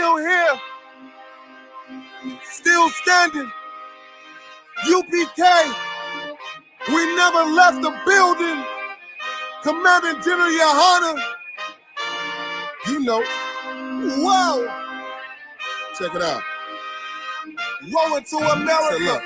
still here, still standing. UPK, we never left the building. Commanding General Yohana, you know, whoa. Check it out. Rolling to America.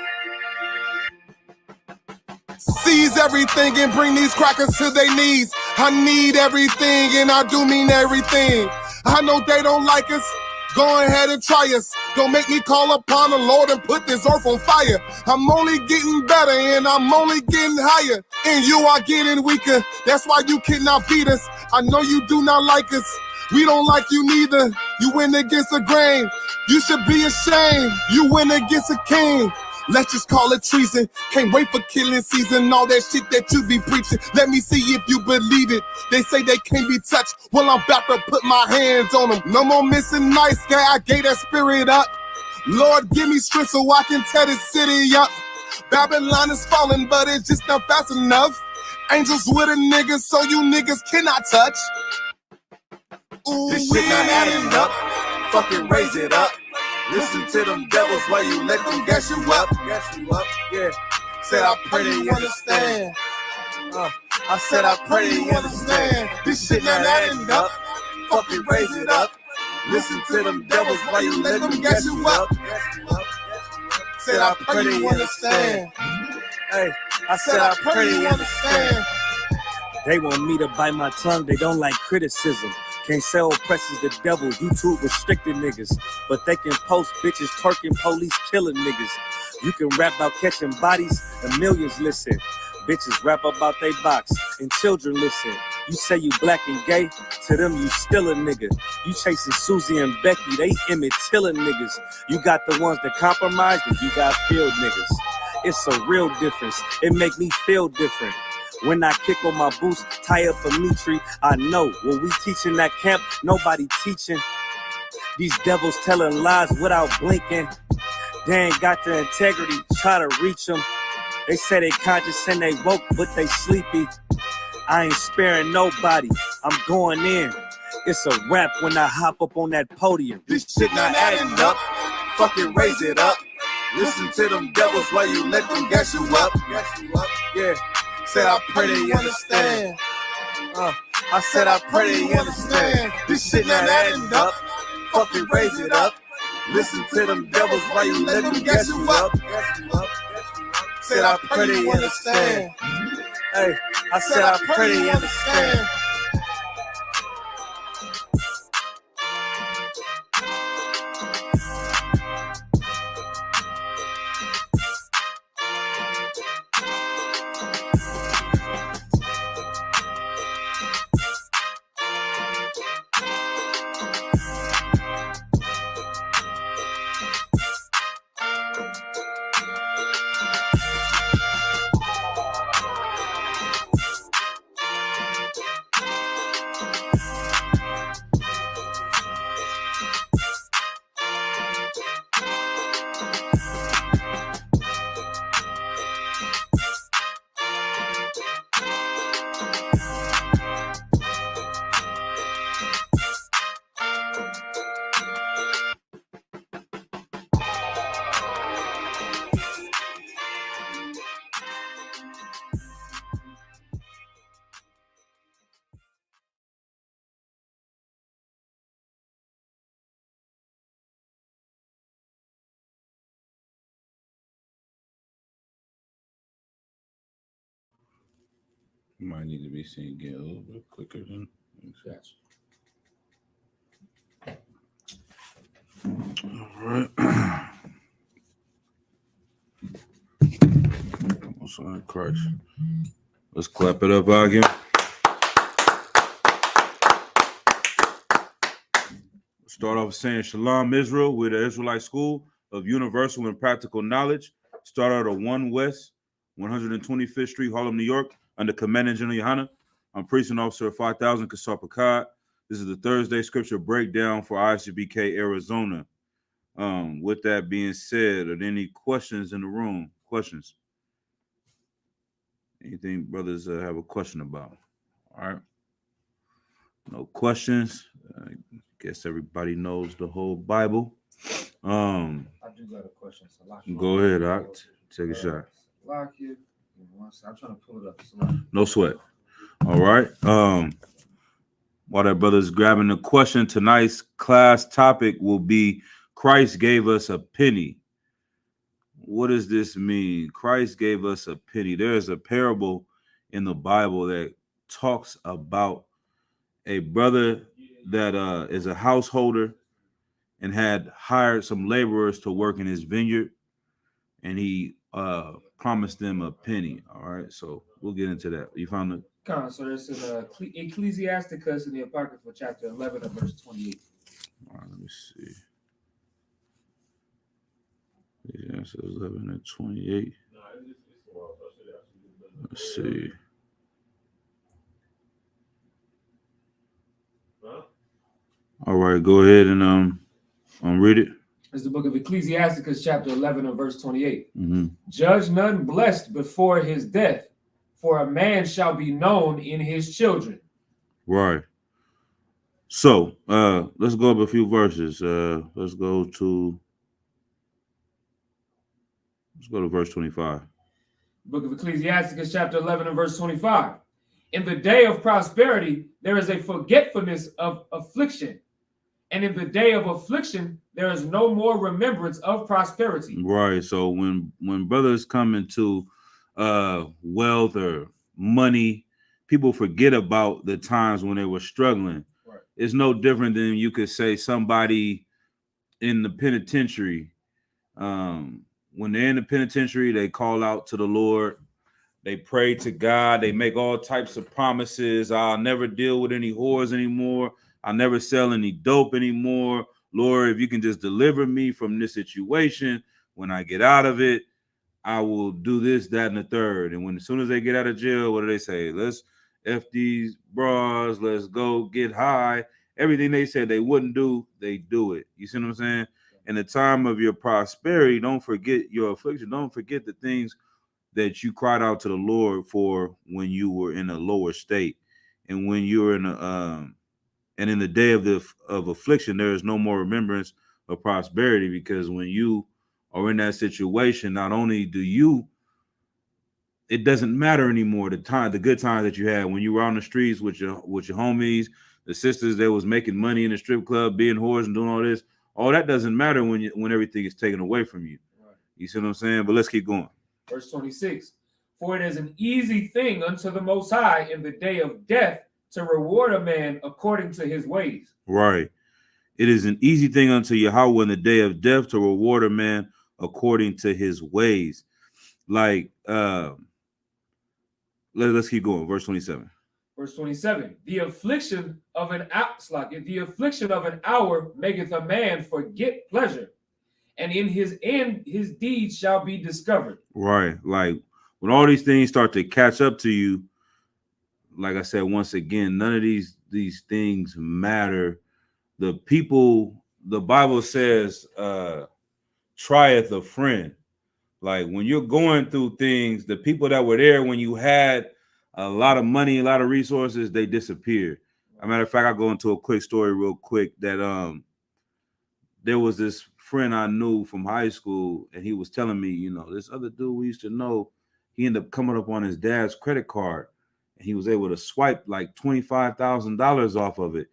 Seize everything and bring these crackers to their knees. I need everything and I do mean everything. I know they don't like us. Go ahead and try us. Don't make me call upon the Lord and put this earth on fire. I'm only getting better and I'm only getting higher. And you are getting weaker. That's why you cannot beat us. I know you do not like us. We don't like you neither. You went against the grain. You should be ashamed. You went against a king. Let's just call it treason. Can't wait for killing season. All that shit that you be preaching. Let me see if you believe it. They say they can't be touched. Well, I'm about to put my hands on them. No more missing nice guy. I gave that spirit up. Lord, give me strength so I can tear this city up. Babylon is falling, but it's just not fast enough. Angels with a nigga, so you niggas cannot touch. Ooh, this shit not adding up. Fucking raise it up. Listen to them devils while you let them gas you up. Yeah. Said I pray they understand. I said I pray they understand. This shit not adding up. Fucking raise it up. Listen to them devils while you let them gas you up. Said I pray they understand. Hey, I said I pray they understand. They want me to bite my tongue. They don't like criticism. Can't sell presses the devil, YouTube restricted niggas. But they can post bitches twerking, police killing niggas. You can rap about catching bodies and millions listen. Bitches rap about they box and children listen. You say you black and gay, to them you still a nigga. You chasing Susie and Becky, they Emmett Tiller niggas. You got the ones that compromise and you got field niggas. It's a real difference, it make me feel different. When I kick on my boots, tie up a meat tree, I know when we teaching that camp, nobody teaching. These devils telling lies without blinking. They ain't got the integrity, try to reach them. They say they conscious and they woke, but they sleepy. I ain't sparing nobody, I'm going in. It's a rap when I hop up on that podium. This shit not adding up, fucking raise it up. Listen to them devils while you let them gas you up. Yeah. Said I pray they understand. I said I pray they understand. This shit not adding up. Fucking raise it up. Listen to them devils while you let them gas you up. Said I pray they understand. Hey, I said I pray they understand. You might need to be seen again a little bit quicker than that. All right. Most High Christ. Let's clap it up again. Start off saying Shalom Israel. We're the Israelite School of Universal and Practical Knowledge. Start out at 1 West, 125th Street, Harlem, New York, under Commanding General Yohana. I'm Precinct Officer 5000 Kasar Pakad. This is the Thursday scripture breakdown for ICBK Arizona. With that being said, are there any questions in the room? Questions? Anything brothers have a question about? All right. No questions. guess everybody knows the whole Bible. I do got a question. Go ahead, Oct. Take a shot. Salakia. I'm trying to pull it up. No sweat. All right. While that brother's grabbing the question, tonight's class topic will be Christ gave us a penny. What does this mean? Christ gave us a penny. There is a parable in the Bible that talks about a brother that is a householder and had hired some laborers to work in his vineyard, and he promised them a penny. All right, so we'll get into that. You found it? So this is Ecclesiasticus in the Apocrypha, chapter 11 and verse 28. All right, let me see. Ecclesiastes 11 and 28. Let's see. All right, go ahead and read it. It's the book of Ecclesiasticus, chapter 11 and verse 28. Mm-hmm. Judge none blessed before his death, for a man shall be known in his children. Right. So let's go up a few verses. Let's go to verse 25. Book of Ecclesiasticus, chapter 11 and verse 25. In the day of prosperity, there is a forgetfulness of affliction. And in the day of affliction, there is no more remembrance of prosperity. Right. So when brothers come into wealth or money, people forget about the times when they were struggling. Right. It's no different than you could say somebody in the penitentiary. When they're in the penitentiary, they call out to the Lord. They pray to God. They make all types of promises. I'll never deal with any whores anymore. I'll never sell any dope anymore. Lord, if you can just deliver me from this situation, when I get out of it, I will do this, that, and the third. And as soon as they get out of jail, what do they say? Let's F these bras. Let's go get high. Everything they said they wouldn't do, they do it. You see what I'm saying? In the time of your prosperity, don't forget your affliction. Don't forget the things that you cried out to the Lord for when you were in a lower state. And when you're in and in the day of affliction, there is no more remembrance of prosperity, because when you are in that situation, not only it doesn't matter anymore the good times that you had when you were on the streets with your homies, the sisters that was making money in the strip club, being whores and doing all this. All that doesn't matter when everything is taken away from you. Right. You see what I'm saying? But let's keep going. Verse 26. For it is an easy thing unto the Most High in the day of death to reward a man according to his ways. Right. It is an easy thing unto Yahweh in the day of death to reward a man according to his ways. Like, let's keep going. Verse 27. Verse 27. The affliction of an hour maketh a man forget pleasure, and in his end his deeds shall be discovered. Right. Like when all these things start to catch up to you, like I said, once again, none of these things matter. The Bible says, trieth a friend. Like when you're going through things, the people that were there when you had a lot of money, a lot of resources, they disappeared. As a matter of fact, I'll go into a quick story real quick that there was this friend I knew from high school, and he was telling me, this other dude we used to know, he ended up coming up on his dad's credit card, and he was able to swipe like $25,000 off of it.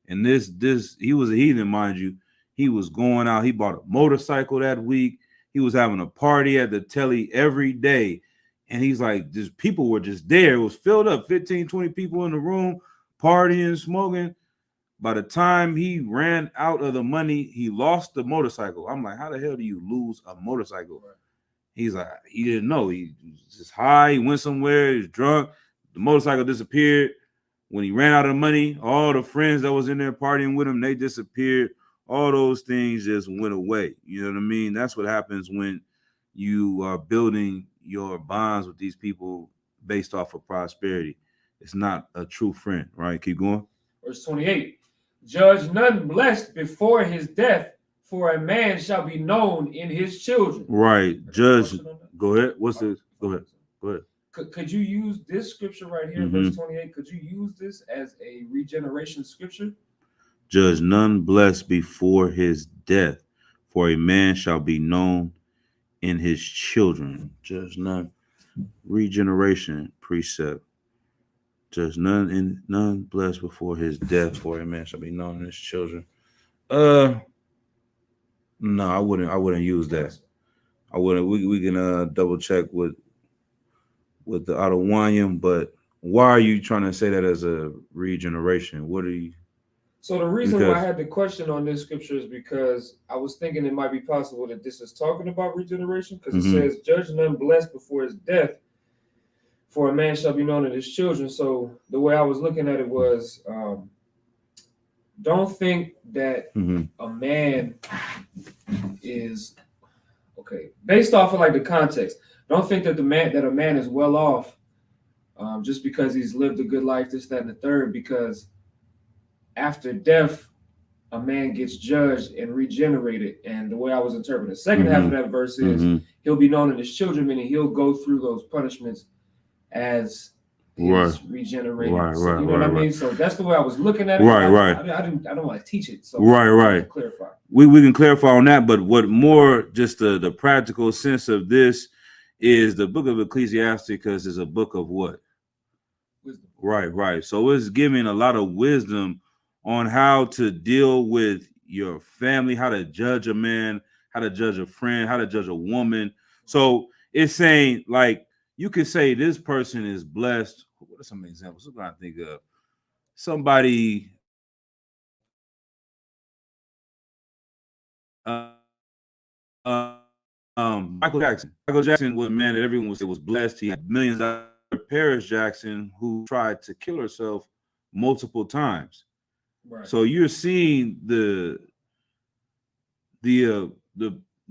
And this he was a heathen, mind you. He was going out. He bought a motorcycle that week. He was having a party at the telly every day. And he's like, just people were just there. It was filled up, 15, 20 people in the room, partying, smoking. By the time he ran out of the money, he lost the motorcycle. I'm like, how the hell do you lose a motorcycle? He's like, he didn't know. He was just high. He went somewhere. He was drunk. The motorcycle disappeared. When he ran out of money, all the friends that was in there partying with him, they disappeared. All those things just went away. You know what I mean? That's what happens when you are building your bonds with these people based off of prosperity. It's not a true friend, right? Keep going. Verse 28. Judge none blessed before his death, for a man shall be known in his children. Right. Judge. Go ahead. What's this? Go ahead. Could you use this scripture right here, verse 28? Could you use this as a regeneration scripture? Judge none blessed before his death, for a man shall be known in his children. Judge none. Regeneration precept. Judge none blessed before his death, for a man shall be known in his children. No, I wouldn't use that. I wouldn't. We can double check with the Adawanium, but why are you trying to say that as a regeneration? What are you? So the reason why I had the question on this scripture is because I was thinking it might be possible that this is talking about regeneration, because it says, "Judge none blessed before his death, for a man shall be known in his children." So the way I was looking at it was, don't think that a man is okay based off of like the context. Don't think that a man is well off just because he's lived a good life, this, that, and the third. Because after death, a man gets judged and regenerated. And the way I was interpreting the second half of that verse is he'll be known in his children, meaning he'll go through those punishments as he's regenerated. You know what I mean? So that's the way I was looking at it. I don't want to teach it. So right. Clarify. We can clarify on that, but what more just the practical sense of this is the book of Ecclesiasticus is a book of what? Wisdom. Right. So it's giving a lot of wisdom on how to deal with your family, how to judge a man, how to judge a friend, how to judge a woman. So it's saying, like, you could say this person is blessed. What are some examples? I'm trying to think of somebody. Michael Jackson. Michael Jackson was a man that everyone would say was blessed. He had millions of Paris Jackson, who tried to kill herself multiple times. Right. So you're seeing the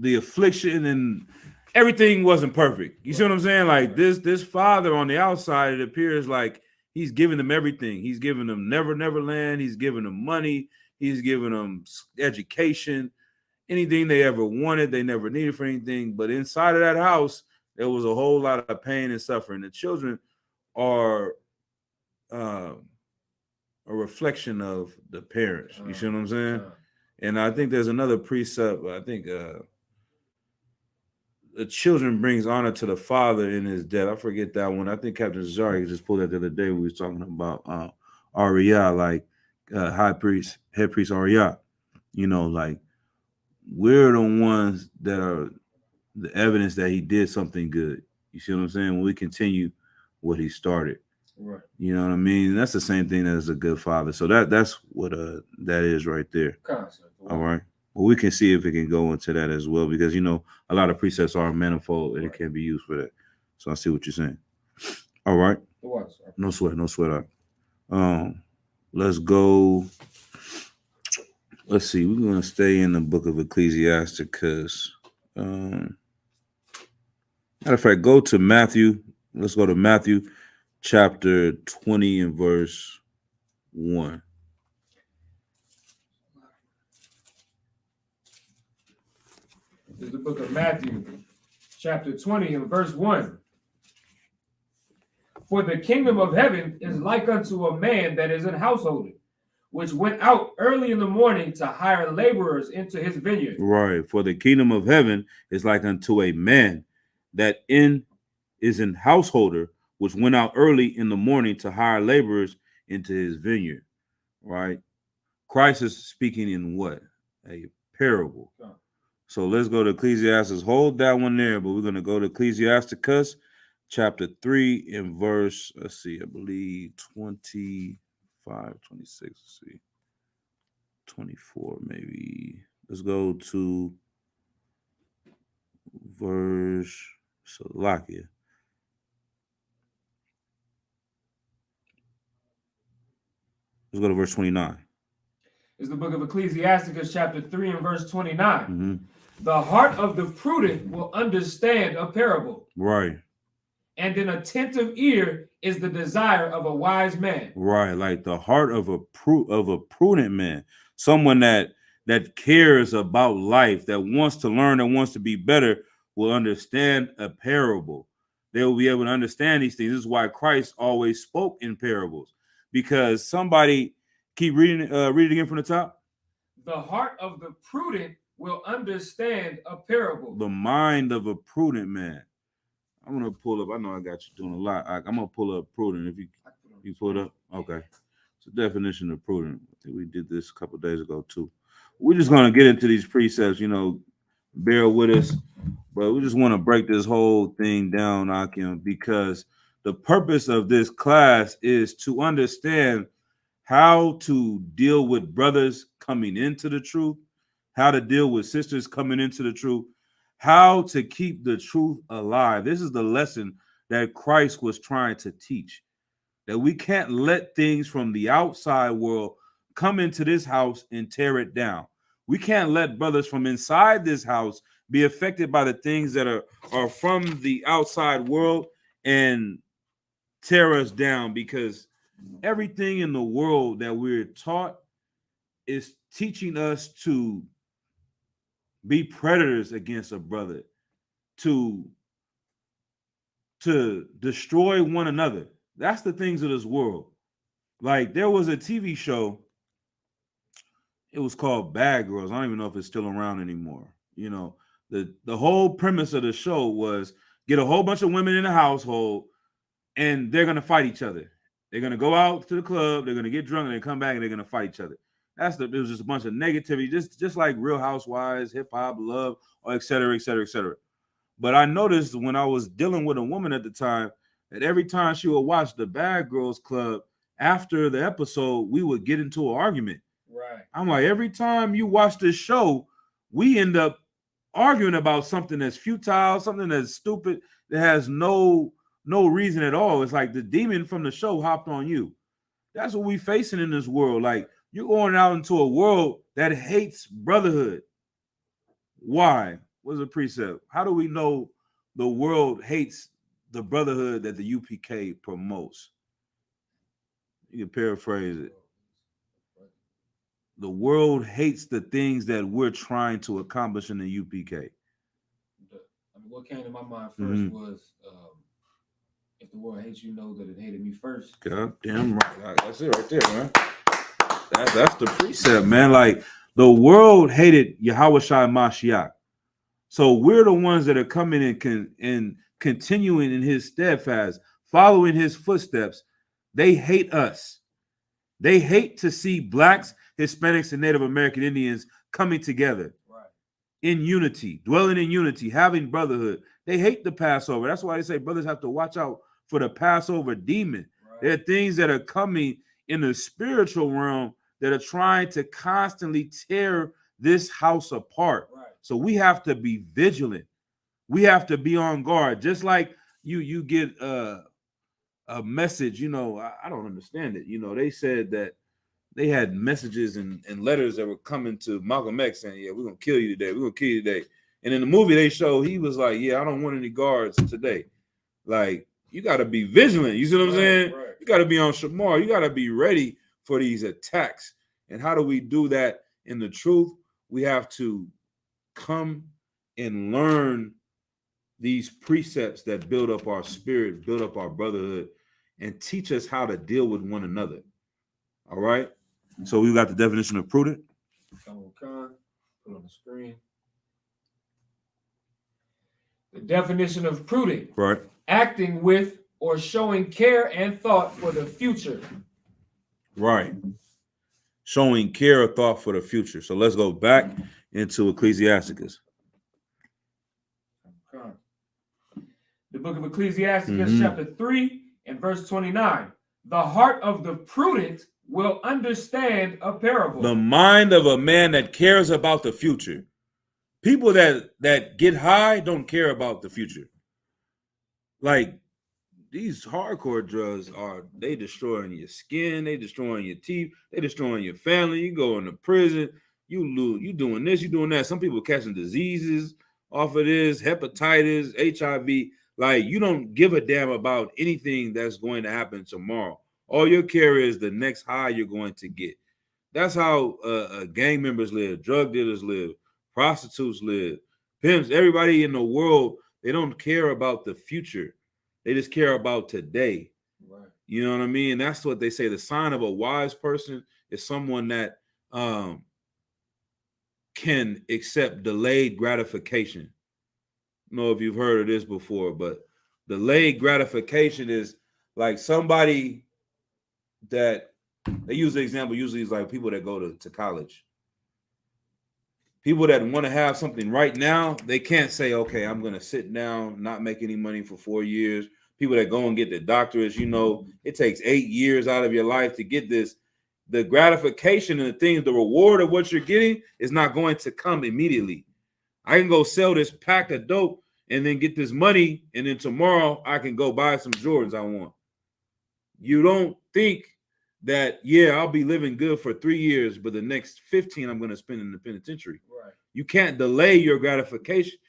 affliction, and everything wasn't perfect. You see what I'm saying? Like this father on the outside, it appears like he's giving them everything. He's giving them Never Land. He's giving them money. He's giving them education. Anything they ever wanted, they never needed for anything. But inside of that house, there was a whole lot of pain and suffering. The children are a reflection of the parents. You see what I'm saying? And I think there's another precept. I think the children brings honor to the father in his death. I forget that one. I think Captain Zari just pulled that the other day when we was talking about Ariyah, like head priest Ariyah. You know, like, we're the ones that are the evidence that he did something good. You see what I'm saying? When we continue what he started. Right. You know what I mean? That's the same thing as a good father. So that's what that is right there. Concept. All right. Well, we can see if it can go into that as well, because you know a lot of precepts are manifold and it can be used for that. So I see what you're saying. All right. No sweat. Let's go. Let's see. We're going to stay in the book of Ecclesiasticus. Matter of fact, go to Matthew. Let's go to Matthew chapter 20 and verse 1. This is the book of Matthew, chapter 20 and verse 1. For the kingdom of heaven is like unto a man that is an householder, which went out early in the morning to hire laborers into his vineyard. Right. For the kingdom of heaven is like unto a man that is an householder, which went out early in the morning to hire laborers into his vineyard. Right. Christ is speaking in what? A parable. So let's go to Ecclesiastes. Hold that one there, but we're going to go to Ecclesiasticus chapter 3 and verse, let's see, I believe 25, 26, let's see, 24 maybe. Let's go to verse Salakia. Let's go to verse 29. It's the book of Ecclesiasticus chapter 3 and verse 29. The heart of the prudent will understand a parable. Right. And an attentive ear is the desire of a wise man. Right, like the heart of a prudent man, someone that cares about life, that wants to learn, that wants to be better, will understand a parable. They will be able to understand these things. This is why Christ always spoke in parables, because somebody Keep reading. Read it again from the top. The heart of the prudent will understand a parable. The mind of a prudent man. I'm gonna pull up. I know I got you doing a lot. I'm gonna pull up prudent. If you pull it up, okay. It's a definition of prudent. I think we did this a couple of days ago too. We're just gonna get into these precepts. Bear with us, but we just want to break this whole thing down, Akim, because the purpose of this class is to understand how to deal with brothers coming into the truth, how to deal with sisters coming into the truth, how to keep the truth alive. This is the lesson that Christ was trying to teach, that we can't let things from the outside world come into this house and tear it down. We can't let brothers from inside this house be affected by the things that are from the outside world and tear us down, because everything in the world that we're taught is teaching us to be predators against a brother, to destroy one another. That's the things of this world. Like, there was a TV show, it was called Bad Girls. I don't even know if it's still around anymore. The whole premise of the show was get a whole bunch of women in the household and they're going to fight each other. They're going to go out to the club, they're going to get drunk, and they come back and they're going to fight each other. It was just a bunch of negativity, just like Real Housewives, hip hop, love, or et cetera, et cetera, et cetera. But I noticed when I was dealing with a woman at the time that every time she would watch the Bad Girls Club, after the episode, we would get into an argument. Right. I'm like, every time you watch this show, we end up arguing about something that's futile, something that's stupid, that has no reason at all. It's like the demon from the show hopped on you. That's what we facing in this world. Like, you're going out into a world that hates brotherhood. Why? What's the precept? How do we know the world hates the brotherhood that the UPK promotes? You can paraphrase it. The world hates the things that we're trying to accomplish in the UPK. What came to my mind first was, if the world hates you, know that it hated me first. God damn right. That's it right there, man. That's the precept, man. Like, the world hated Yahushua Mashiach. So we're the ones that are coming and continuing in his steadfast, following his footsteps. They hate us. They hate to see blacks, Hispanics, and Native American Indians coming together in unity, dwelling in unity, having brotherhood. They hate the Passover. That's why they say brothers have to watch out for the Passover demon. Right. There are things that are coming in the spiritual realm that are trying to constantly tear this house apart. Right. So we have to be vigilant. We have to be on guard. Just like you get a message, I don't understand it. They said that they had messages and letters that were coming to Malcolm X saying, yeah, we're going to kill you today. We're going to kill you today. And in the movie they showed, he was like, yeah, I don't want any guards today. Like, you got to be vigilant. You see what I'm saying? Right. You got to be on Shamar. You got to be ready for these attacks. And how do we do that in the truth? We have to come and learn these precepts that build up our spirit, build up our brotherhood, and teach us how to deal with one another. All right? So we got the definition of prudent. Come on, Khan. Put on the screen. The definition of prudent. Right. Acting with or showing care and thought for the future. Right. Showing care or thought for the future. So let's go back into Ecclesiasticus. The book of Ecclesiasticus, chapter 3 and verse 29. The heart of the prudent will understand a parable. The mind of a man that cares about the future. People that get high don't care about the future. Like, these hardcore drugs they destroying your skin, they destroying your teeth, they destroying your family. You go into prison, you doing this, you doing that. Some people catching diseases off of this, hepatitis, HIV. Like, you don't give a damn about anything that's going to happen tomorrow. All your care is the next high you're going to get. That's how gang members live, drug dealers live, prostitutes live, pimps, everybody in the world. They don't care about the future. They just care about today. Right. You know what I mean? And that's what they say. The sign of a wise person is someone that can accept delayed gratification. I don't know if you've heard of this before, but delayed gratification is like somebody that they use the example usually is like people that go to college. People that want to have something right now, they can't say, okay, I'm going to sit down, not make any money for 4 years. People that go and get the doctorates, it takes 8 years out of your life to get this. The gratification and the things, the reward of what you're getting is not going to come immediately. I can go sell this pack of dope and then get this money, and then tomorrow I can go buy some Jordans I want. You don't think that, I'll be living good for 3 years, but the next 15 I'm going to spend in the penitentiary. Right. You can't delay your gratification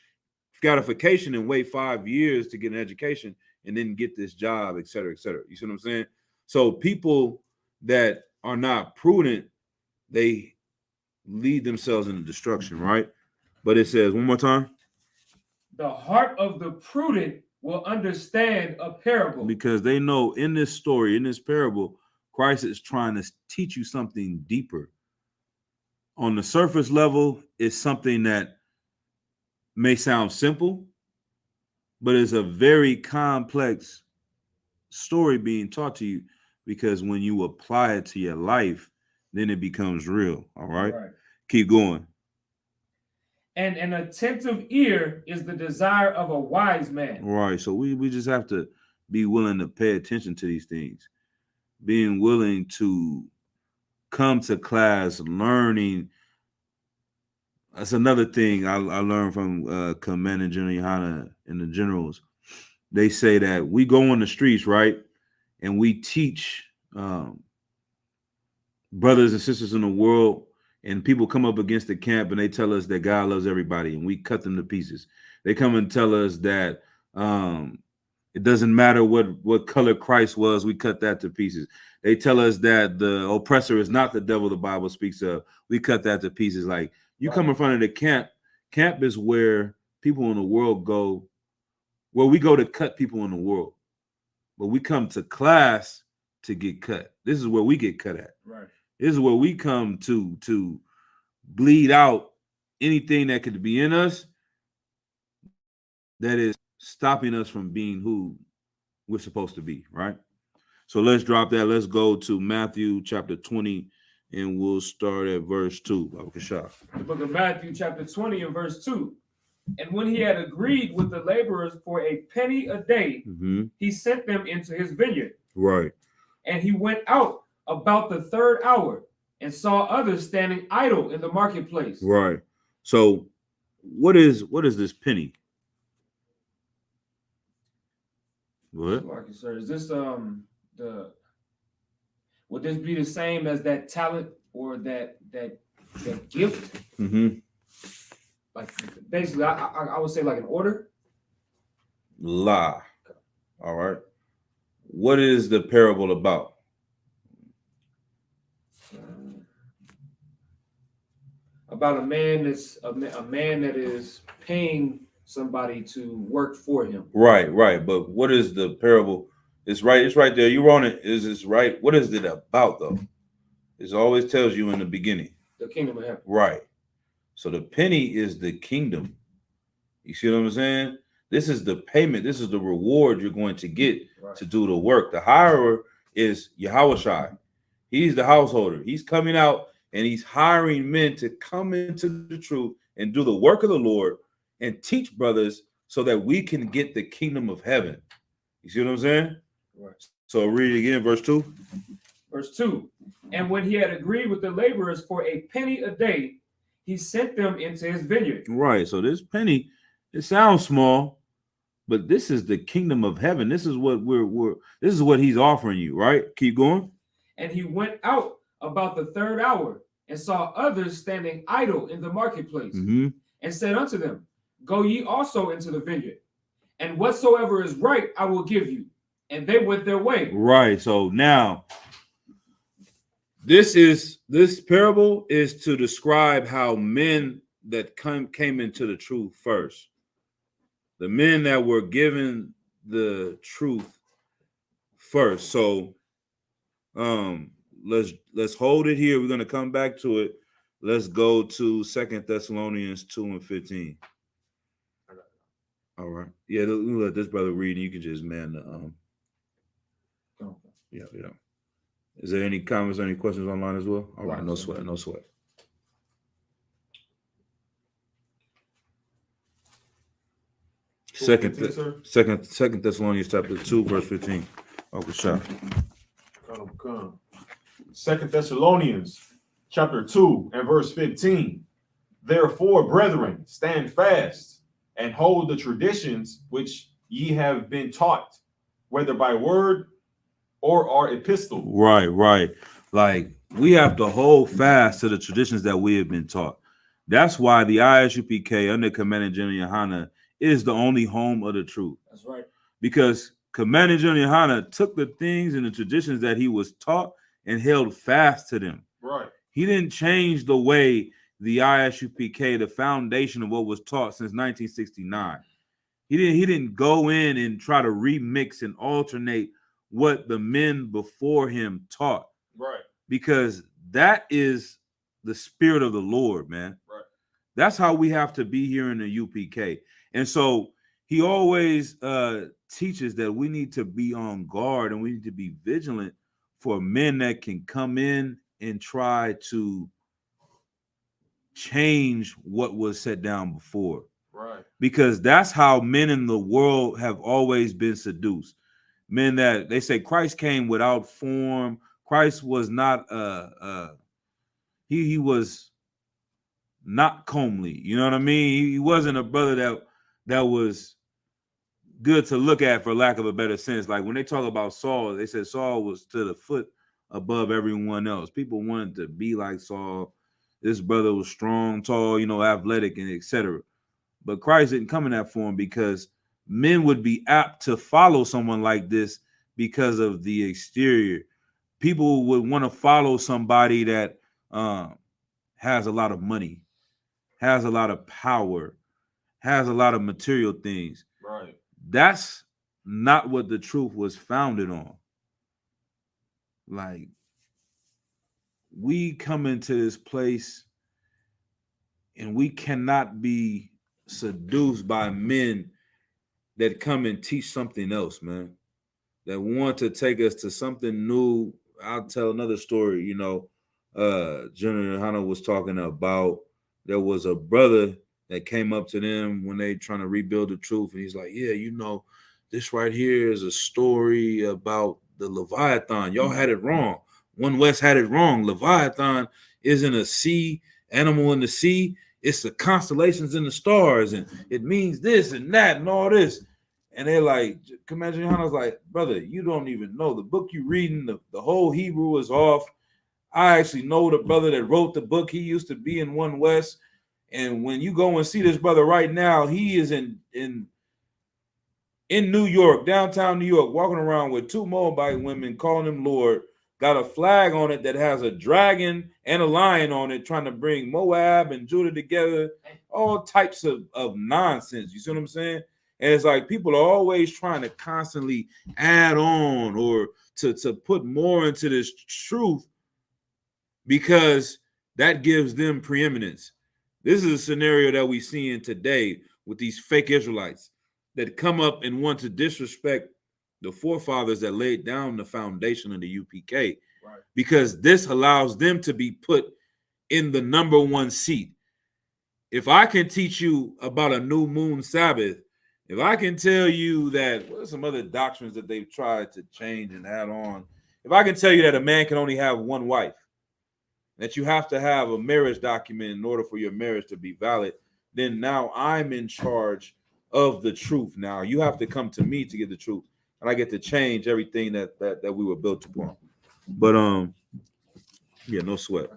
and wait 5 years to get an education and then get this job, et cetera, et cetera. You see what I'm saying? So people that are not prudent, they lead themselves into destruction, right? But it says, one more time. The heart of the prudent will understand a parable. Because they know in this story, in this parable, Christ is trying to teach you something deeper. On the surface level, it's something that may sound simple, but it's a very complex story being taught to you, because when you apply it to your life, then it becomes real. All right. Keep going. And an attentive ear is the desire of a wise man. Right. So we just have to be willing to pay attention to these things, being willing to come to class, learning. That's another thing I learned from Commanding General Yohana and the generals. They say that we go on the streets, right, and we teach brothers and sisters in the world, and people come up against the camp and they tell us that God loves everybody, and we cut them to pieces. They come and tell us that it doesn't matter what color Christ was, we cut that to pieces. They tell us that the oppressor is not the devil the Bible speaks of, we cut that to pieces. Like, you come in front of the camp. Camp is where people in the world go, where we go to cut people in the world. But we come to class to get cut. This is where we get cut at. Right. This is where we come to bleed out anything that could be in us that is stopping us from being who we're supposed to be, right? So let's drop that. Let's go to Matthew chapter 20, and we'll start at verse 2. The book of Matthew chapter 20 and verse 2. And when he had agreed with the laborers for a penny a day, he sent them into his vineyard. Right. And he went out about the third hour and saw others standing idle in the marketplace. Right. So what is this penny? What? Market, sir. Is this would this be the same as that talent or that gift? Like, basically, I would say like an order. La. All right. What is the parable about? About a man that is paying somebody to work for him. Right. But what is the parable? It's right there. You wrote it. Is this right? What is it about, though? It always tells you in the beginning. The kingdom of heaven. Right. So the penny is the kingdom. You see what I'm saying? This is the payment. This is the reward you're going to get to do the work. The hirer is Yahushua. He's the householder. He's coming out and he's hiring men to come into the truth and do the work of the Lord and teach brothers so that we can get the kingdom of heaven. You see what I'm saying? Right. So read it again, verse 2. Verse 2. And when he had agreed with the laborers for a penny a day, he sent them into his vineyard. Right. So this penny, it sounds small, but this is the kingdom of heaven. This is what this is what he's offering you, right? Keep going. And he went out about the third hour and saw others standing idle in the marketplace, and said unto them, Go ye also into the vineyard, and whatsoever is right I will give you. And they went their way. Right. So now this parable is to describe how men that came into the truth first, the men that were given the truth first. So let's hold it here. We're gonna come back to it. Let's go to 2 Thessalonians 2:15. All right. Yeah, let this brother read, and you can just man the Yeah. Is there any comments or any questions online as well? All right, no sweat. Second Thessalonians chapter 2, verse 15. Okay, sure. Come. 2 Thessalonians chapter 2 and verse 15. Therefore, brethren, stand fast and hold the traditions which ye have been taught, whether by word or our epistle. Right. Like, we have to hold fast to the traditions that we have been taught. That's why the ISUPK under Commandant General Yohana is the only home of the truth. That's right. Because Commandant General Yohana took the things and the traditions that he was taught and held fast to them. Right. He didn't change the way the ISUPK, the foundation of what was taught since 1969. He didn't go in and try to remix and alternate what the men before him taught. Right. Because that is the spirit of the Lord, man. Right. That's how we have to be here in the UPK. And so he always teaches that we need to be on guard and we need to be vigilant for men that can come in and try to change what was set down before. Right. Because that's how men in the world have always been seduced. Men that they say Christ came without form. Christ was not he was not comely. You know what I mean? He wasn't a brother that was good to look at, for lack of a better sense. Like when they talk about Saul, they said Saul was to the foot above everyone else. People wanted to be like Saul. This brother was strong, tall, athletic, and etc. But Christ didn't come in that form because men would be apt to follow someone like this because of the exterior. People would want to follow somebody that has a lot of money, has a lot of power, has a lot of material things. Right. That's not what the truth was founded on. Like, we come into this place and we cannot be seduced by men that come and teach something else, man, that want to take us to something new. I'll tell another story. General Yohana was talking about, there was a brother that came up to them when they trying to rebuild the truth. And he's like, yeah, this right here is a story about the Leviathan. Y'all had it wrong. One West had it wrong. Leviathan isn't a sea animal in the sea. It's the constellations in the stars, and it means this and that and all this. And they're like, Commander Yohana's like, brother, you don't even know. The book you reading, the whole Hebrew is off. I actually know the brother that wrote the book. He used to be in One West. And when you go and see this brother right now, he is in New York, downtown New York, walking around with two Moabite women, calling him Lord, got a flag on it that has a dragon and a lion on it, trying to bring Moab and Judah together, all types of nonsense. You see what I'm saying? And it's like people are always trying to constantly add on or to put more into this truth because that gives them preeminence. This is a scenario that we see in today with these fake Israelites that come up and want to disrespect the forefathers that laid down the foundation of the UPK, right, because this allows them to be put in the number one seat. If I can teach you about a new moon Sabbath, if I can tell you that, what are some other doctrines that they've tried to change and add on? If I can tell you that a man can only have one wife, that you have to have a marriage document in order for your marriage to be valid, then now I'm in charge of the truth. Now you have to come to me to get the truth, and I get to change everything that we were built upon. But yeah, no sweat.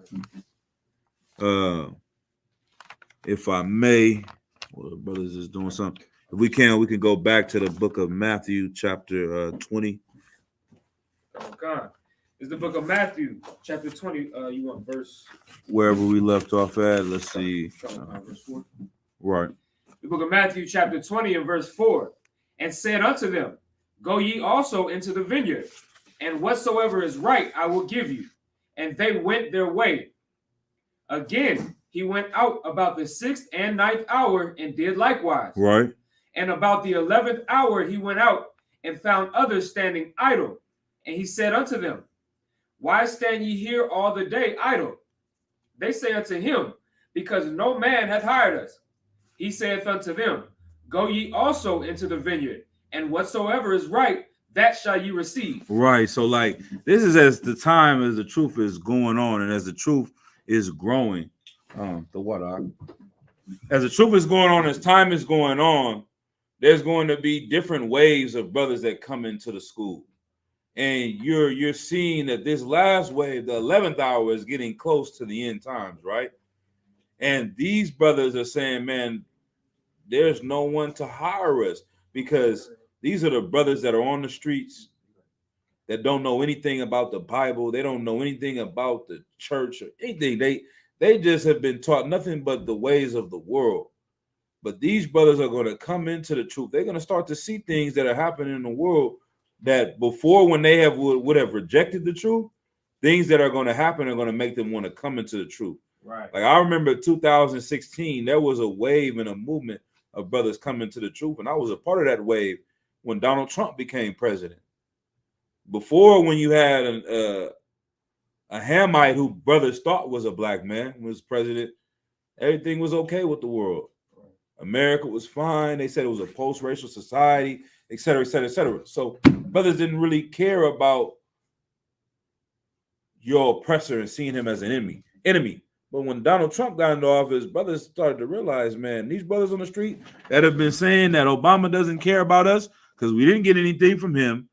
If I may, well, the brothers is doing something. If we can go back to the book of Matthew, chapter 20. Oh God. It's the book of Matthew, chapter 20. You want verse? Wherever we left off at, let's see. Verse 4. Right. The book of Matthew, chapter 20, and verse 4. And said unto them, Go ye also into the vineyard, and whatsoever is right I will give you. and they went their way. Again, he went out about the 6th and 9th hour and did likewise. Right. And about the 11th hour he went out and found others standing idle. And he said unto them, Why stand ye here all the day idle? They say unto him, Because no man hath hired us. He saith unto them, Go ye also into the vineyard, and whatsoever is right, that shall ye receive. Right. So, like, this is as the time as the truth is going on, and as the truth is growing. The water. As the truth is going on, as time is going on, there's going to be different waves of brothers that come into the school. And you're seeing that this last wave, the 11th hour, is getting close to the end times, right? And these brothers are saying, man, there's no one to hire us, because these are the brothers that are on the streets that don't know anything about the Bible. They don't know anything about the church or anything. They just have been taught nothing but the ways of the world. But these brothers are going to come into the truth. They're going to start to see things that are happening in the world that before, when they would have rejected the truth, things that are going to happen are going to make them want to come into the truth. Right. Like I remember 2016, there was a wave and a movement of brothers coming to the truth, and I was a part of that wave when Donald Trump became president. Before, when you had a Hamite who brothers thought was a black man was president, everything was okay with the world. America was fine. They said it was a post-racial society, et cetera, et cetera, et cetera. So brothers didn't really care about your oppressor and seeing him as an enemy. But when Donald Trump got into office, brothers started to realize, man, these brothers on the street that have been saying that Obama doesn't care about us because we didn't get anything from him.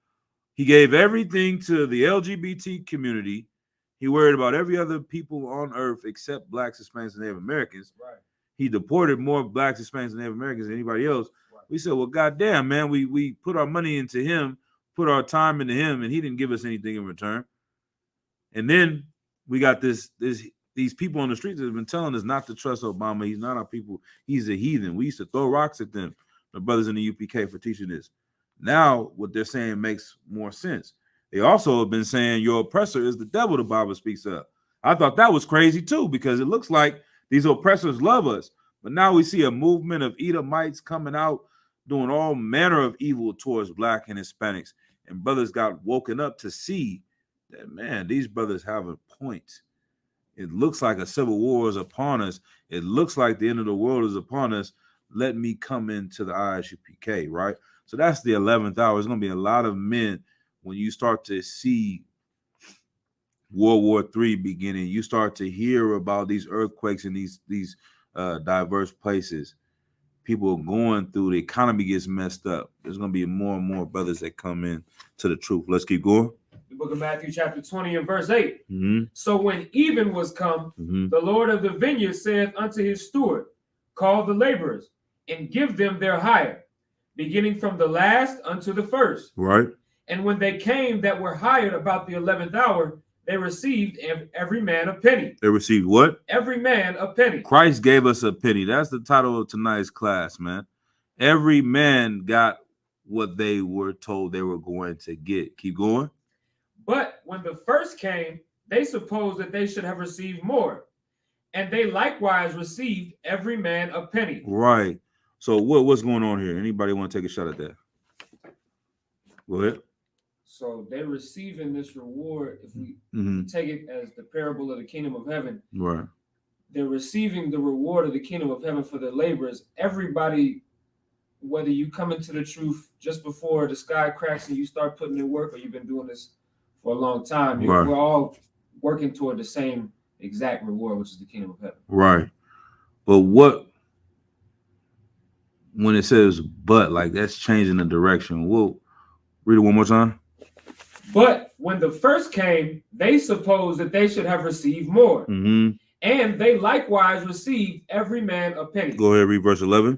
He gave everything to the LGBT community. He worried about every other people on earth except blacks, Hispanics, and Native Americans. Right. He deported more blacks, Hispanics, and Native Americans than anybody else. Right. We said, well, goddamn, man, we put our money into him, put our time into him, and he didn't give us anything in return. And then we got these people on the streets that have been telling us not to trust Obama. He's not our people. He's a heathen. We used to throw rocks at them, the brothers in the UPK, for teaching this. Now what they're saying makes more sense. They also have been saying your oppressor is the devil the Bible speaks of. I thought that was crazy too, because it looks like these oppressors love us. But now we see a movement of Edomites coming out doing all manner of evil towards black and Hispanics. And brothers got woken up to see that, man, these brothers have a point. It looks like a civil war is upon us. It looks like the end of the world is upon us. Let me come into the ISUPK, right? So that's the 11th hour. There's going to be a lot of men when you start to see World War III beginning. You start to hear about these earthquakes in these diverse places. People are going through. The economy gets messed up. There's going to be more and more brothers that come in to the truth. Let's keep going. The book of Matthew chapter 20 and verse 8. Mm-hmm. So when even was come, the Lord of the vineyard saith unto his steward, Call the laborers and give them their hire, beginning from the last unto the first. Right. And when they came that were hired about the 11th hour, they received every man a penny. They received what? Every man a penny. Christ gave us a penny. That's the title of tonight's class, man. Every man got what they were told they were going to get. Keep going. But when the first came, they supposed that they should have received more. And they likewise received every man a penny. Right. So what's going on here? Anybody want to take a shot at that? Go ahead. So they're receiving this reward. If we Mm-hmm. take it as the parable of the kingdom of heaven, Right. they're receiving the reward of the kingdom of heaven for their labors. Everybody, whether you come into the truth just before the sky cracks and you start putting in work, or you've been doing this for a long time, Right. we're all working toward the same exact reward, which is the kingdom of heaven. Right. But when it says but, like that's changing the direction. We'll read it one more time. But when the first came, they supposed that they should have received more. Mm-hmm. And they likewise received every man a penny. Go ahead, read verse 11.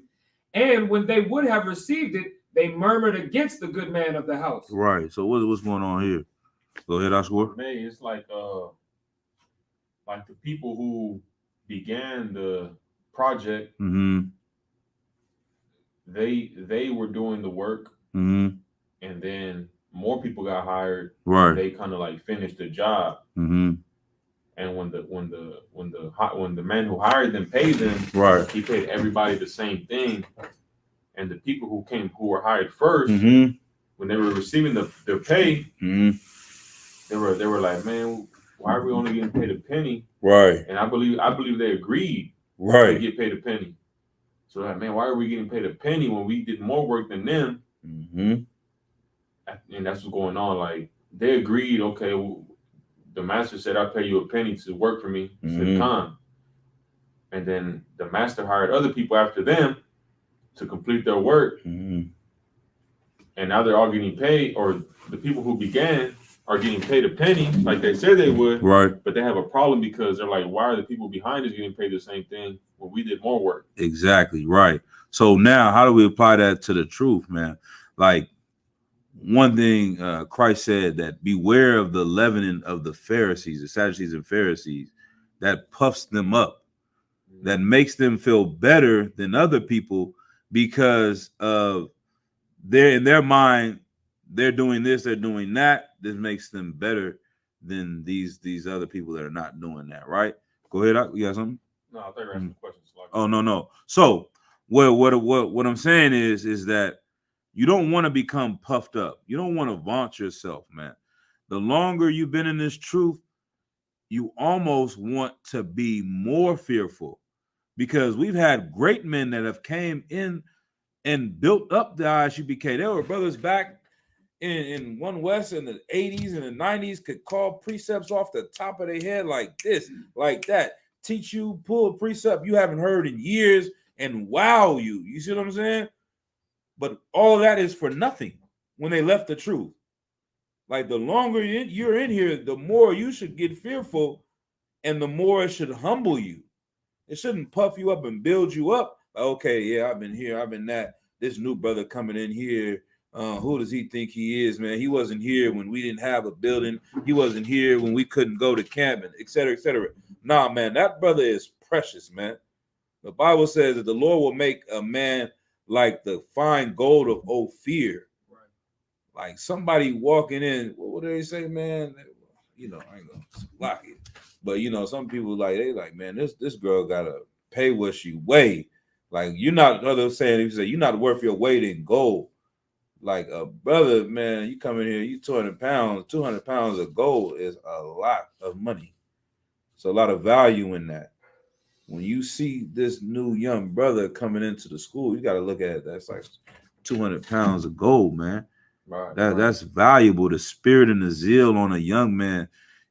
And when they would have received it, they murmured against the good man of the house. Right. So what's going on here? Go ahead, Oscar. For me, it's like the people who began the project, Mm-hmm. they were doing the work, Mm-hmm. and then more people got hired. Right. They kind of like finished the job. Mm-hmm. And when the man who hired them paid them, Right. he paid everybody the same thing. And the people who were hired 1st, Mm-hmm. when they were receiving their pay, Mm-hmm. they were like, man, why are we only getting paid a penny? Right. And I believe they agreed to Right. get paid a penny. So like, man, why are we getting paid a penny when we did more work than them? Mm-hmm. And that's what's going on. Like they agreed, okay, well, the master said, I'll pay you a penny to work for me. He said, come. And then the master hired other people after them to complete their work. Mm-hmm. And now they're all getting paid, or the people who began are getting paid a penny like they said they would. Right. But they have a problem because they're like, why are the people behind us getting paid the same thing when we did more work? Exactly. Right. So now how do we apply that to the truth, man? Like one thing Christ said, that beware of the leavening of the Pharisees, the Sadducees and Pharisees, that puffs them up, that makes them feel better than other people because of in their mind, they're doing this, they're doing that. This makes them better than these other people that are not doing that, right? Go ahead. You got something? No, I thought you were asking questions. Like, oh, no. So what I'm saying is that you don't want to become puffed up. You don't want to vaunt yourself, man. The longer you've been in this truth, you almost want to be more fearful, because we've had great men that have came in and built up the ISUPK. There were brothers back in One West in the 80s and the 90s could call precepts off the top of their head like this, like that. Teach you, pull a precept you haven't heard in years and wow you. You see what I'm saying? But all of that is for nothing when they left the truth. Like the longer you're in here, the more you should get fearful and the more it should humble you. It shouldn't puff you up and build you up. Okay, yeah, I've been here, I've been that. This new brother coming in here, who does he think he is, man? He wasn't here when we didn't have a building. He wasn't here when we couldn't go to camp, et cetera, et cetera. Nah, man, that brother is precious, man. The Bible says that the Lord will make a man like the fine gold of Ophir. Right. Like somebody walking in, what do they say, man? You know, I ain't gonna block it. But you know, some people they like, man, this girl gotta pay what she weigh. Like you're not, others saying, if you say you're not worth your weight in gold. Like a brother, man, you come in here, you 200 pounds of gold is a lot of money. So a lot of value in that. When you see this new young brother coming into the school, you got to look at it. That's like 200 pounds of gold, man. Right. That's valuable. The spirit and the zeal on a young man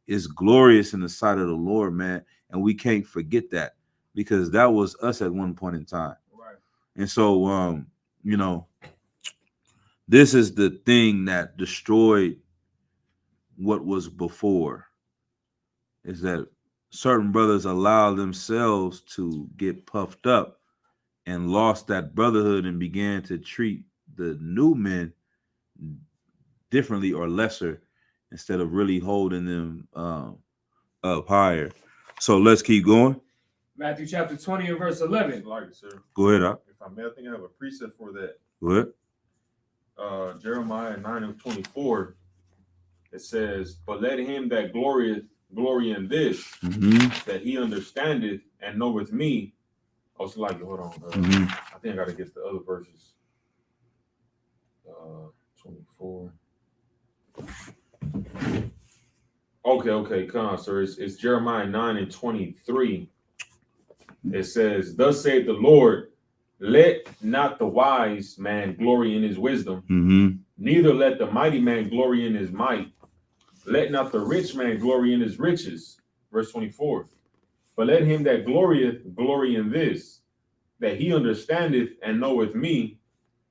is glorious in the sight of the Lord, man. And we can't forget that, because that was us at one point in time. Right. And so, you know, this is the thing that destroyed what was before, is that certain brothers allow themselves to get puffed up and lost that brotherhood and began to treat the new men differently or lesser instead of really holding them up higher. So let's keep going. Matthew chapter 20 and verse 11. Sir. Go ahead. If I may, I think I have a precept for that. Go ahead. Jeremiah 9:24. It says, but let him that glory in this, that he understandeth and knoweth me. Also, like, hold on. I think I got to get the other verses. 24. Okay, come on, sir. It's Jeremiah 9:23. It says, thus saith the Lord, let not the wise man glory in his wisdom, neither let the mighty man glory in his might. Let not the rich man glory in his riches. Verse 24. But let him that glorieth glory in this, that he understandeth and knoweth me,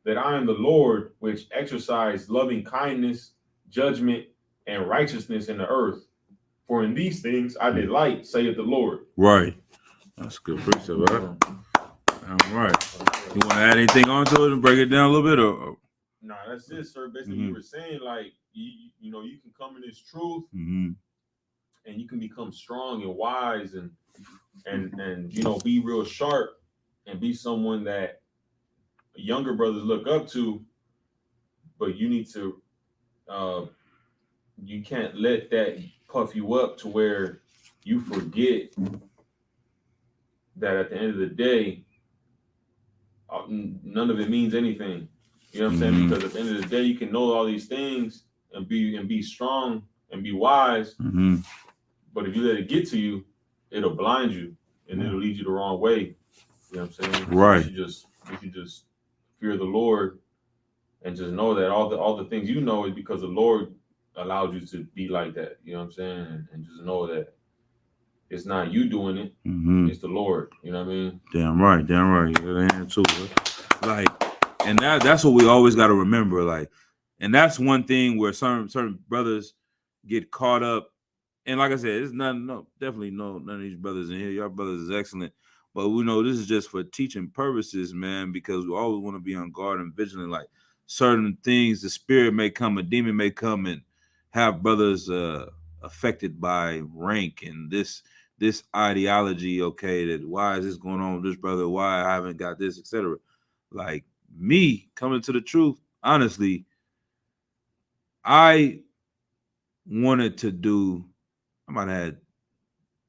that I am the Lord, which exercise loving kindness, judgment, and righteousness in the earth. For in these things I delight, saith the Lord. Right. That's a good precept, right? All right. You want to add anything onto it and break it down a little bit? Or? No, that's it, sir. Basically, you were saying, like, you know, you can come in this truth and you can become strong and wise and you know, be real sharp and be someone that younger brothers look up to, but you need to you can't let that puff you up to where you forget that at the end of the day, none of it means anything. You know what I'm saying? Because at the end of the day, you can know all these things and be strong and be wise. But if you let it get to you, it'll blind you and it'll lead you the wrong way. You know what I'm saying? Right. You should just fear the Lord and just know that all the things you know is because the Lord allowed you to be like that. You know what I'm saying? And just know that it's not you doing it, it's the Lord. You know what I mean? Damn right. And too, like, and that's what we always got to remember. Like, and that's one thing where certain brothers get caught up. And like I said, it's none of these brothers in here. Y'all brothers is excellent. But we know this is just for teaching purposes, man, because we always want to be on guard and vigilant. Like certain things, the spirit may come, a demon may come and have brothers affected by rank and this ideology. Okay, that why is this going on with this brother? Why I haven't got this, etc. Like me coming to the truth, honestly, I wanted to do. I might have had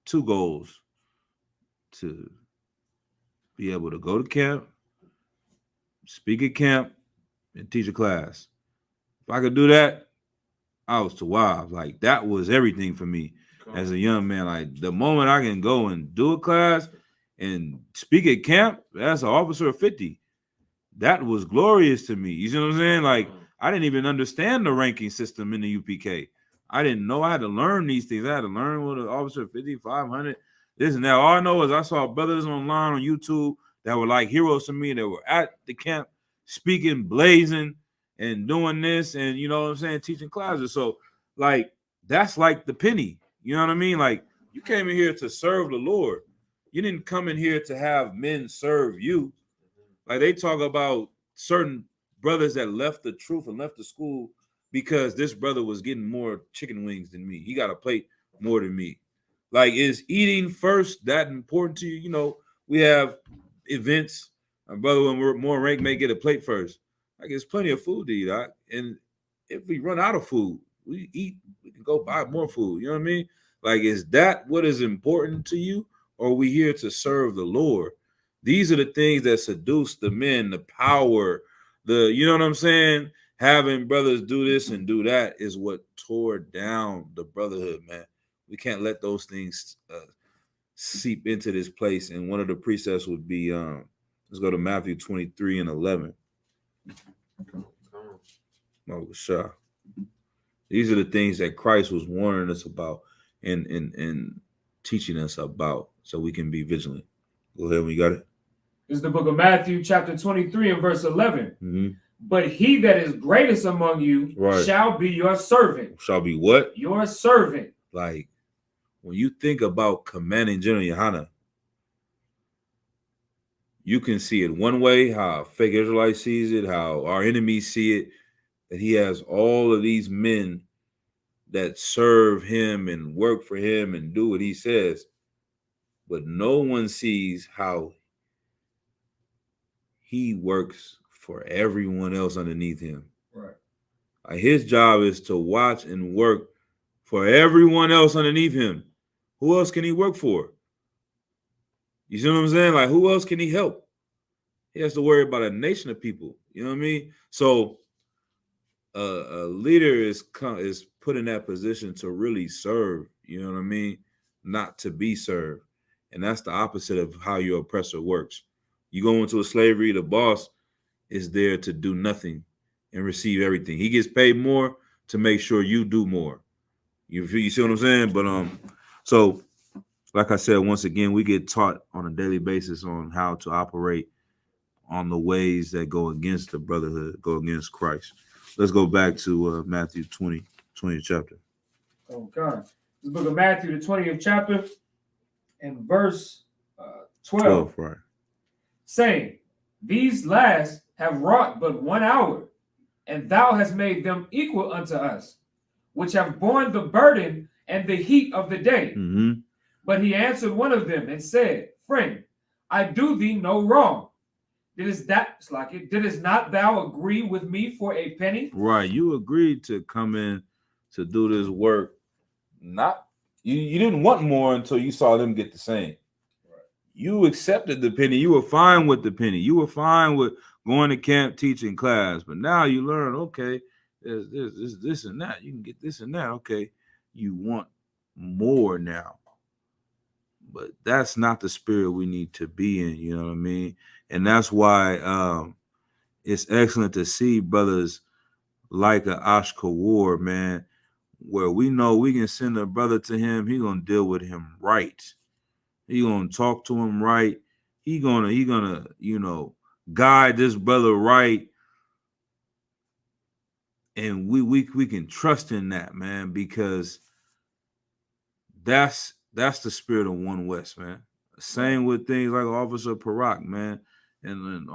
2 goals: to be able to go to camp, speak at camp, and teach a class. If I could do that, I was to wow. Like that was everything for me as a young man. Like the moment I can go and do a class and speak at camp, as an officer of 50, that was glorious to me. You see what I'm saying? Like I didn't even understand the ranking system in the UPK. I didn't know. I had to learn these things. I had to learn what an officer of 50, 500, this and that. All I know is I saw brothers online on YouTube that were like heroes to me that were at the camp speaking, blazing, and doing this, and you know what I'm saying, teaching classes. So, like, that's like the penny. You know what I mean? Like, you came in here to serve the Lord. You didn't come in here to have men serve you. Like, they talk about certain brothers that left the truth and left the school because this brother was getting more chicken wings than me. He got a plate more than me. Like, is eating first that important to you? You know, we have events. My brother, when we're more rank, may get a plate first. Like, there's plenty of food to eat. And if we run out of food, we can go buy more food. You know what I mean? Like, is that what is important to you? Or are we here to serve the Lord? These are the things that seduce the men, the power, you know what I'm saying? Having brothers do this and do that is what tore down the brotherhood, man. We can't let those things seep into this place. And one of the precepts would be, let's go to Matthew 23 and 11. Oh, sure. These are the things that Christ was warning us about and teaching us about so we can be vigilant. Go ahead when you got it. This is the book of Matthew, chapter 23 and verse 11. Mm-hmm. But he that is greatest among you shall be your servant. Shall be what? Your servant. Like, when you think about commanding General Yohana, you can see it one way, how fake Israelite sees it, how our enemies see it, that he has all of these men that serve him and work for him and do what he says. But no one sees how he works for everyone else underneath him. Right. Like, his job is to watch and work for everyone else underneath him. Who else can he work for? You see what I'm saying? Like, who else can he help? He has to worry about a nation of people. You know what I mean? So a leader is put in that position to really serve. You know what I mean? Not to be served. And that's the opposite of how your oppressor works. You go into a slavery, the boss is there to do nothing and receive everything. He gets paid more to make sure you do more. You see what I'm saying? But so like I said, once again, we get taught on a daily basis on how to operate on the ways that go against the brotherhood, go against Christ. Let's go back to Matthew 20th chapter. Okay. The book of Matthew, the 20th chapter, and verse 12. Right. Saying, these last have wrought but 1 hour, and thou hast made them equal unto us, which have borne the burden and the heat of the day. Mm-hmm. But he answered one of them and said, Friend, I do thee no wrong. Didst not thou agree with me for a penny? Right. You agreed to come in to do this work, not You didn't want more until you saw them get the same. Right. You accepted the penny. You were fine with the penny. You were fine with going to camp, teaching class. But now you learn, okay, there's this and that. You can get this and that. Okay, you want more now. But that's not the spirit we need to be in. You know what I mean? And that's why it's excellent to see brothers like a Ashka Ward, man, where we know we can send a brother to him. He gonna deal with him right. He gonna talk to him right. He gonna guide this brother right. And we can trust in that, man, because that's the spirit of One West, man. Same with things like Officer Parak, man, and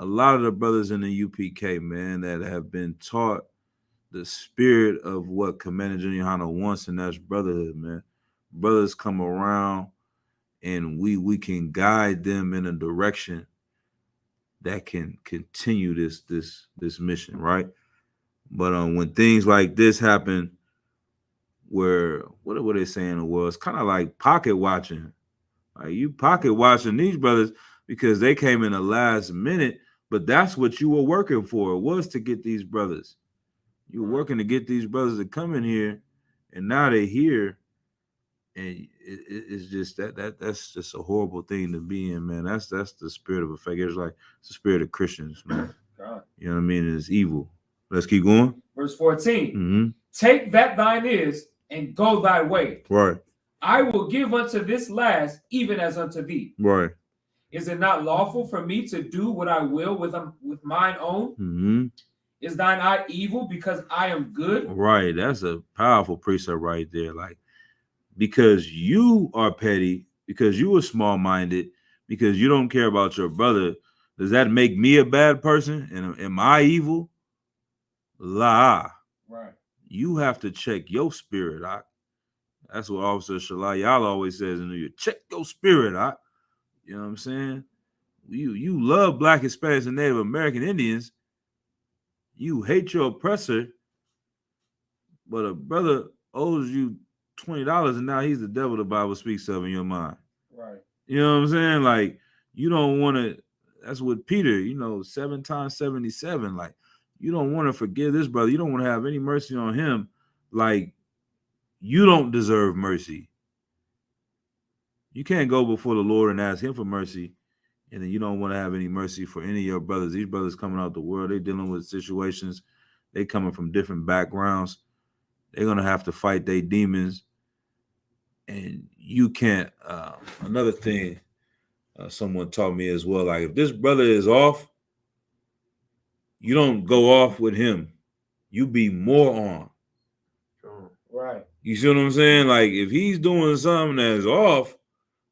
a lot of the brothers in the UPK, man, that have been taught the spirit of what Commander Junior Hana wants, and that's brotherhood, man. Brothers come around, and we can guide them in a direction that can continue this mission, right? But when things like this happen, where what are they saying in the world? It's kind of like pocket watching. Like you pocket watching these brothers because they came in the last minute, but that's what you were working for. It was to get these brothers. You were working to get these brothers to come in here, and now they're here, and it's just that's just a horrible thing to be in, man. That's the spirit of a fake Israelite. It's the spirit of Christians, man. God. You know what I mean? It's evil. Let's keep going. Verse 14. Mm-hmm. Take that thine is and go thy way. Right. I will give unto this last even as unto thee. Right. Is it not lawful for me to do what I will with mine own? Mm-hmm. Is thine eye evil because I am good? Right. That's a powerful precept right there. Like, because you are petty, because you are small-minded, because you don't care about your brother, does that make me a bad person? And am I evil? La. Right. You have to check your spirit out. That's what Officer Shalayala always says in New York. Check your spirit out. You know what I'm saying? You love Black, Hispanics, and Native American Indians. You hate your oppressor, but a brother owes you $20 and now he's the devil the Bible speaks of in your mind. Right. You know what I'm saying? Like, you don't want to, that's what Peter, 7 times 77. Like, you don't want to forgive this brother. You don't want to have any mercy on him. Like, you don't deserve mercy. You can't go before the Lord and ask him for mercy, and then you don't want to have any mercy for any of your brothers. These brothers coming out the world, they dealing with situations. They coming from different backgrounds. They're going to have to fight their demons. And you can't, another thing someone taught me as well, like if this brother is off, you don't go off with him. You be more on. Right. You see what I'm saying? Like if he's doing something that's off,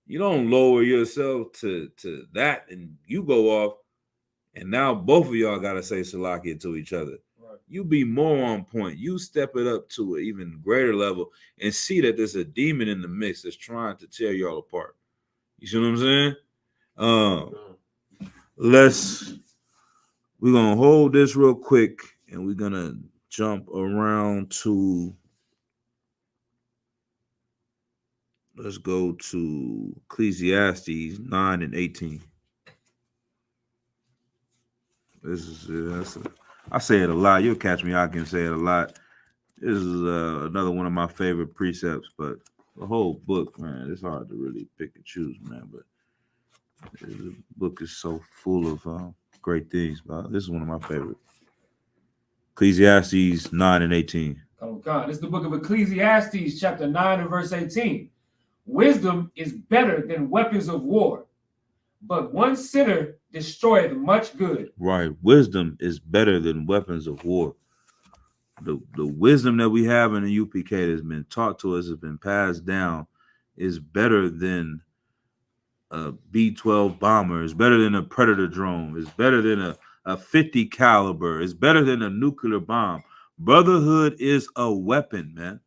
you don't lower yourself to that and you go off, and now both of y'all got to say Salakia to each other. Right. You be more on point. You step it up to an even greater level and see that there's a demon in the mix that's trying to tear y'all apart. You see what I'm saying? We're going to hold this real quick and we're going to jump around to, let's go to Ecclesiastes 9 and 18. I say it a lot. You'll catch me. I can say it a lot. This is another one of my favorite precepts, but the whole book, man, it's hard to really pick and choose, man. But the book is so full of great things. But this is one of my favorite. Ecclesiastes 9 and 18. Oh God, this is the book of Ecclesiastes, chapter 9 and verse 18. Wisdom is better than weapons of war, but one sinner destroyeth much good. Right. Wisdom is better than weapons of war. The wisdom that we have in the UPK that has been taught to us, has been passed down, is better than a B-12 bomber. It's better than a Predator drone. It's better than a 50 caliber. It's better than a nuclear bomb. Brotherhood is a weapon, man.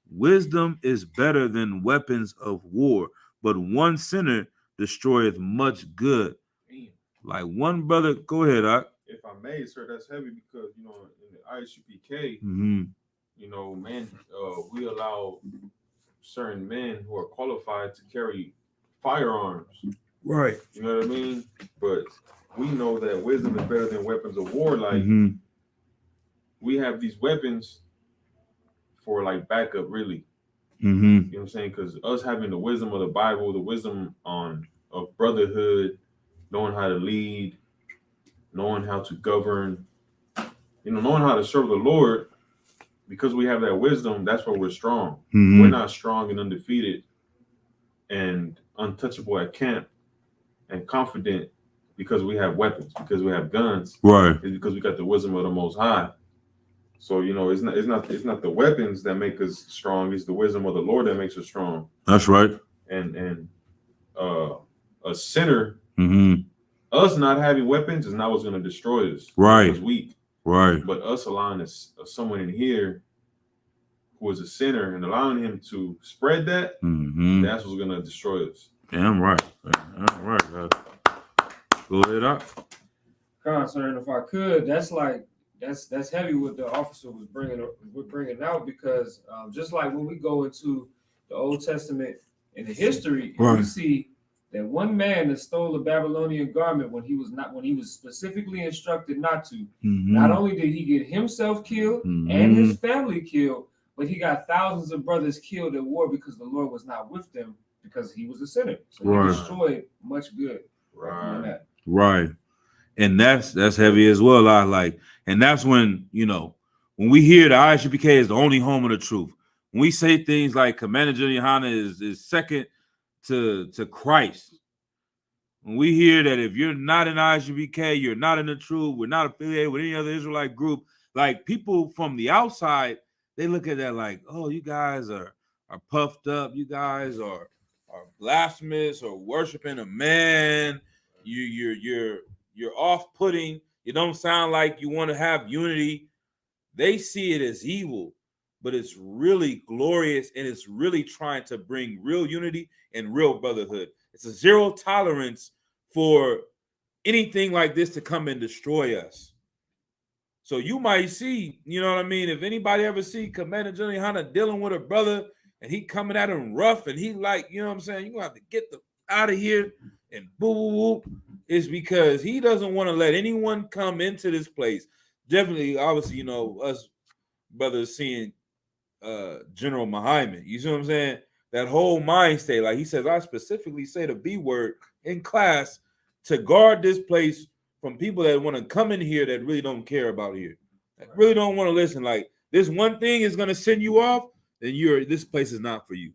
Wisdom is better than weapons of war, but one sinner destroyeth much good. Like one brother, go ahead, Doc. If I may, sir, that's heavy because, in the ISUPK, Mm-hmm. we allow certain men who are qualified to carry firearms. Right. You know what I mean? But we know that wisdom is better than weapons of war. Like Mhm. we have these weapons for like backup, really. Mhm. You know what I'm saying? Because us having the wisdom of the Bible, the wisdom of brotherhood, knowing how to lead, knowing how to govern, knowing how to serve the Lord, because we have that wisdom, that's where we're strong. Mhm. We're not strong and undefeated and untouchable at camp and confident because we have weapons, because we have guns. Right. It's because we got the wisdom of the Most High. So it's not the weapons that make us strong. It's the wisdom of the Lord that makes us strong. That's right. And a sinner, Mhm. us not having weapons is not what's going to destroy us. Right. Because weak. Right. But us allowing someone in here who is a sinner and allowing him to spread that, Mhm. that's what's going to destroy us. Damn right. Damn right. Go ahead up. Concern, if I could, that's heavy what the officer was bringing out, because just like when we go into the Old Testament and the history, Right. we see that one man that stole a Babylonian garment when he was specifically instructed not to. Mhm. Not only did he get himself killed Mhm. and his family killed, but he got thousands of brothers killed at war because the Lord was not with them because he was a sinner. So Right. he destroyed much good. Right. That. Right. And that's heavy as well. And that's when, when we hear the ISUPK is the only home of the truth. When we say things like Commander General Yohana is second to Christ. When we hear that if you're not in ISUPK, you're not in the truth, we're not affiliated with any other Israelite group, like people from the outside, they look at that like, oh, you guys are puffed up, you guys are blasphemous or worshiping a man, you're off-putting, you don't sound like you want to have unity. They see it as evil, but it's really glorious, and it's really trying to bring real unity and real brotherhood. It's a zero tolerance for anything like this to come and destroy us. So you might see, you know what I mean? If anybody ever see Commander General Yohana dealing with a brother and he coming at him rough and he like, you know what I'm saying? You're going to have to get the out of here and boo, boo, boo. It's because he doesn't want to let anyone come into this place. Definitely, obviously, us brothers seeing General Muhammad. You see what I'm saying? That whole mind state, like he says, I specifically say the B word in class to guard this place from people that want to come in here that really don't care about here, that really don't want to listen. Like this one thing is going to send you off, then this place is not for you.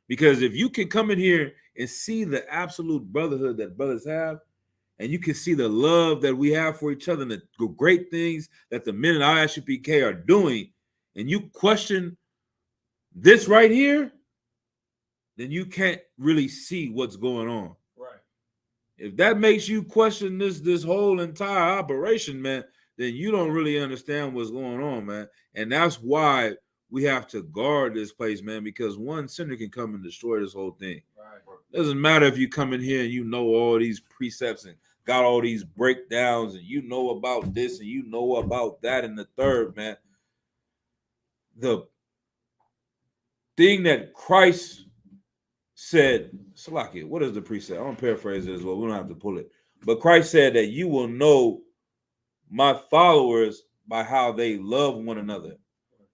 Because if you can come in here and see the absolute brotherhood that brothers have, and you can see the love that we have for each other and the great things that the men in ISUPK are doing, and you question this right here, then you can't really see what's going on. Right. If that makes you question this whole entire operation, man, then you don't really understand what's going on, man. And that's why we have to guard this place, man, because one sinner can come and destroy this whole thing. Right. Doesn't matter if you come in here and you know all these precepts and got all these breakdowns and you know about this and you know about that and the third, man. The thing that Christ said, Salakia, what is the precept? I'm going to paraphrase it as well. We don't have to pull it. But Christ said that you will know my followers by how they love one another,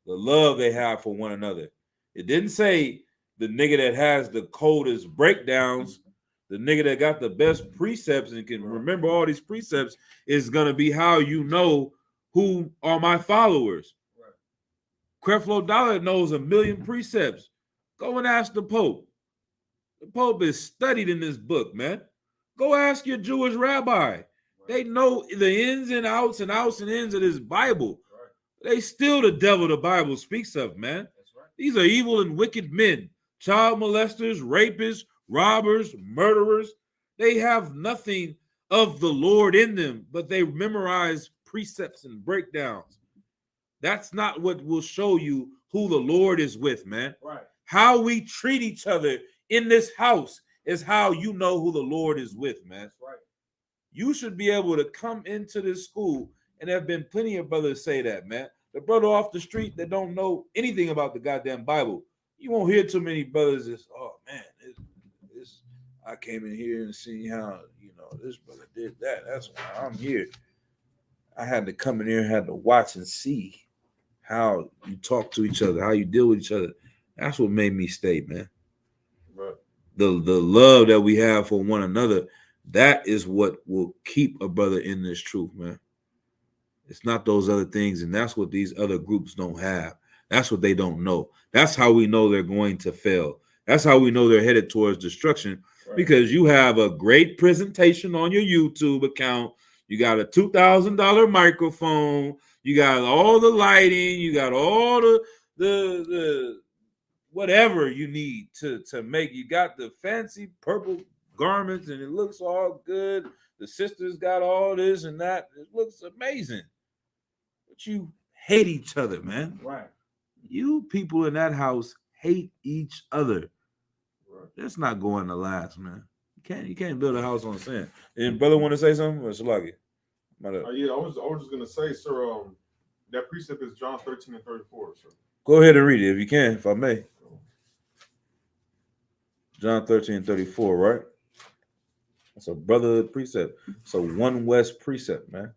the love they have for one another. It didn't say the nigga that has the coldest breakdowns, the nigga that got the best precepts and can remember all these precepts is going to be how you know who are my followers. Creflo Dollar knows 1,000,000 precepts. Go and ask the Pope. The Pope is studied in this book, man. Go ask your Jewish rabbi. They know the ins and outs and ins of this Bible. They still the devil the Bible speaks of, man. These are evil and wicked men, child molesters, rapists, robbers, murderers. They have nothing of the Lord in them, but they memorize precepts and breakdowns. That's not what will show you who the Lord is with, man. Right. How we treat each other in this house is how you know who the Lord is with, man. That's right. You should be able to come into this school, and there have been plenty of brothers say that, man. The brother off the street that don't know anything about the goddamn Bible, You won't hear too many brothers that's, oh man, this I came in here and see how, this brother did that. That's why I'm here. I had to come in here and had to watch and see how you talk to each other, how you deal with each other. That's what made me stay, man. Right. The love that we have for one another, that is what will keep a brother in this truth, man. It's not those other things, and that's what these other groups don't have. That's what they don't know. That's how we know they're going to fail. That's how we know they're headed towards destruction, Right. because you have a great presentation on your YouTube account. You got a $2,000 microphone. You got all the lighting. You got all the whatever you need to make. You got the fancy purple garments, and it looks all good. The sisters got all this and that. It looks amazing. But you hate each other, man. Right. You people in that house hate each other. Right. That's not going to last, man. You can't build a house on sand. And brother want to say something? Or Shalagi? Yeah, I was just gonna say, sir, that precept is John 13:34, sir. Go ahead and read it if you can, if I may. John 13:34, right? That's a brother precept. It's a one West precept, man.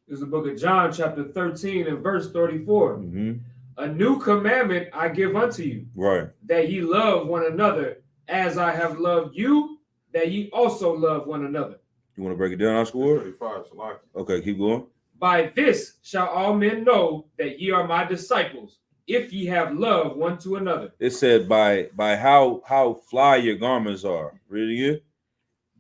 This is the book of John, chapter 13 and verse 34. Mm-hmm. A new commandment I give unto you, Right. that ye love one another as I have loved you, that ye also love one another. You want to break it down, our score? 35, Salaki. Okay, keep going. By this shall all men know that ye are my disciples, if ye have love one to another. It said by how fly your garments are. Read it again.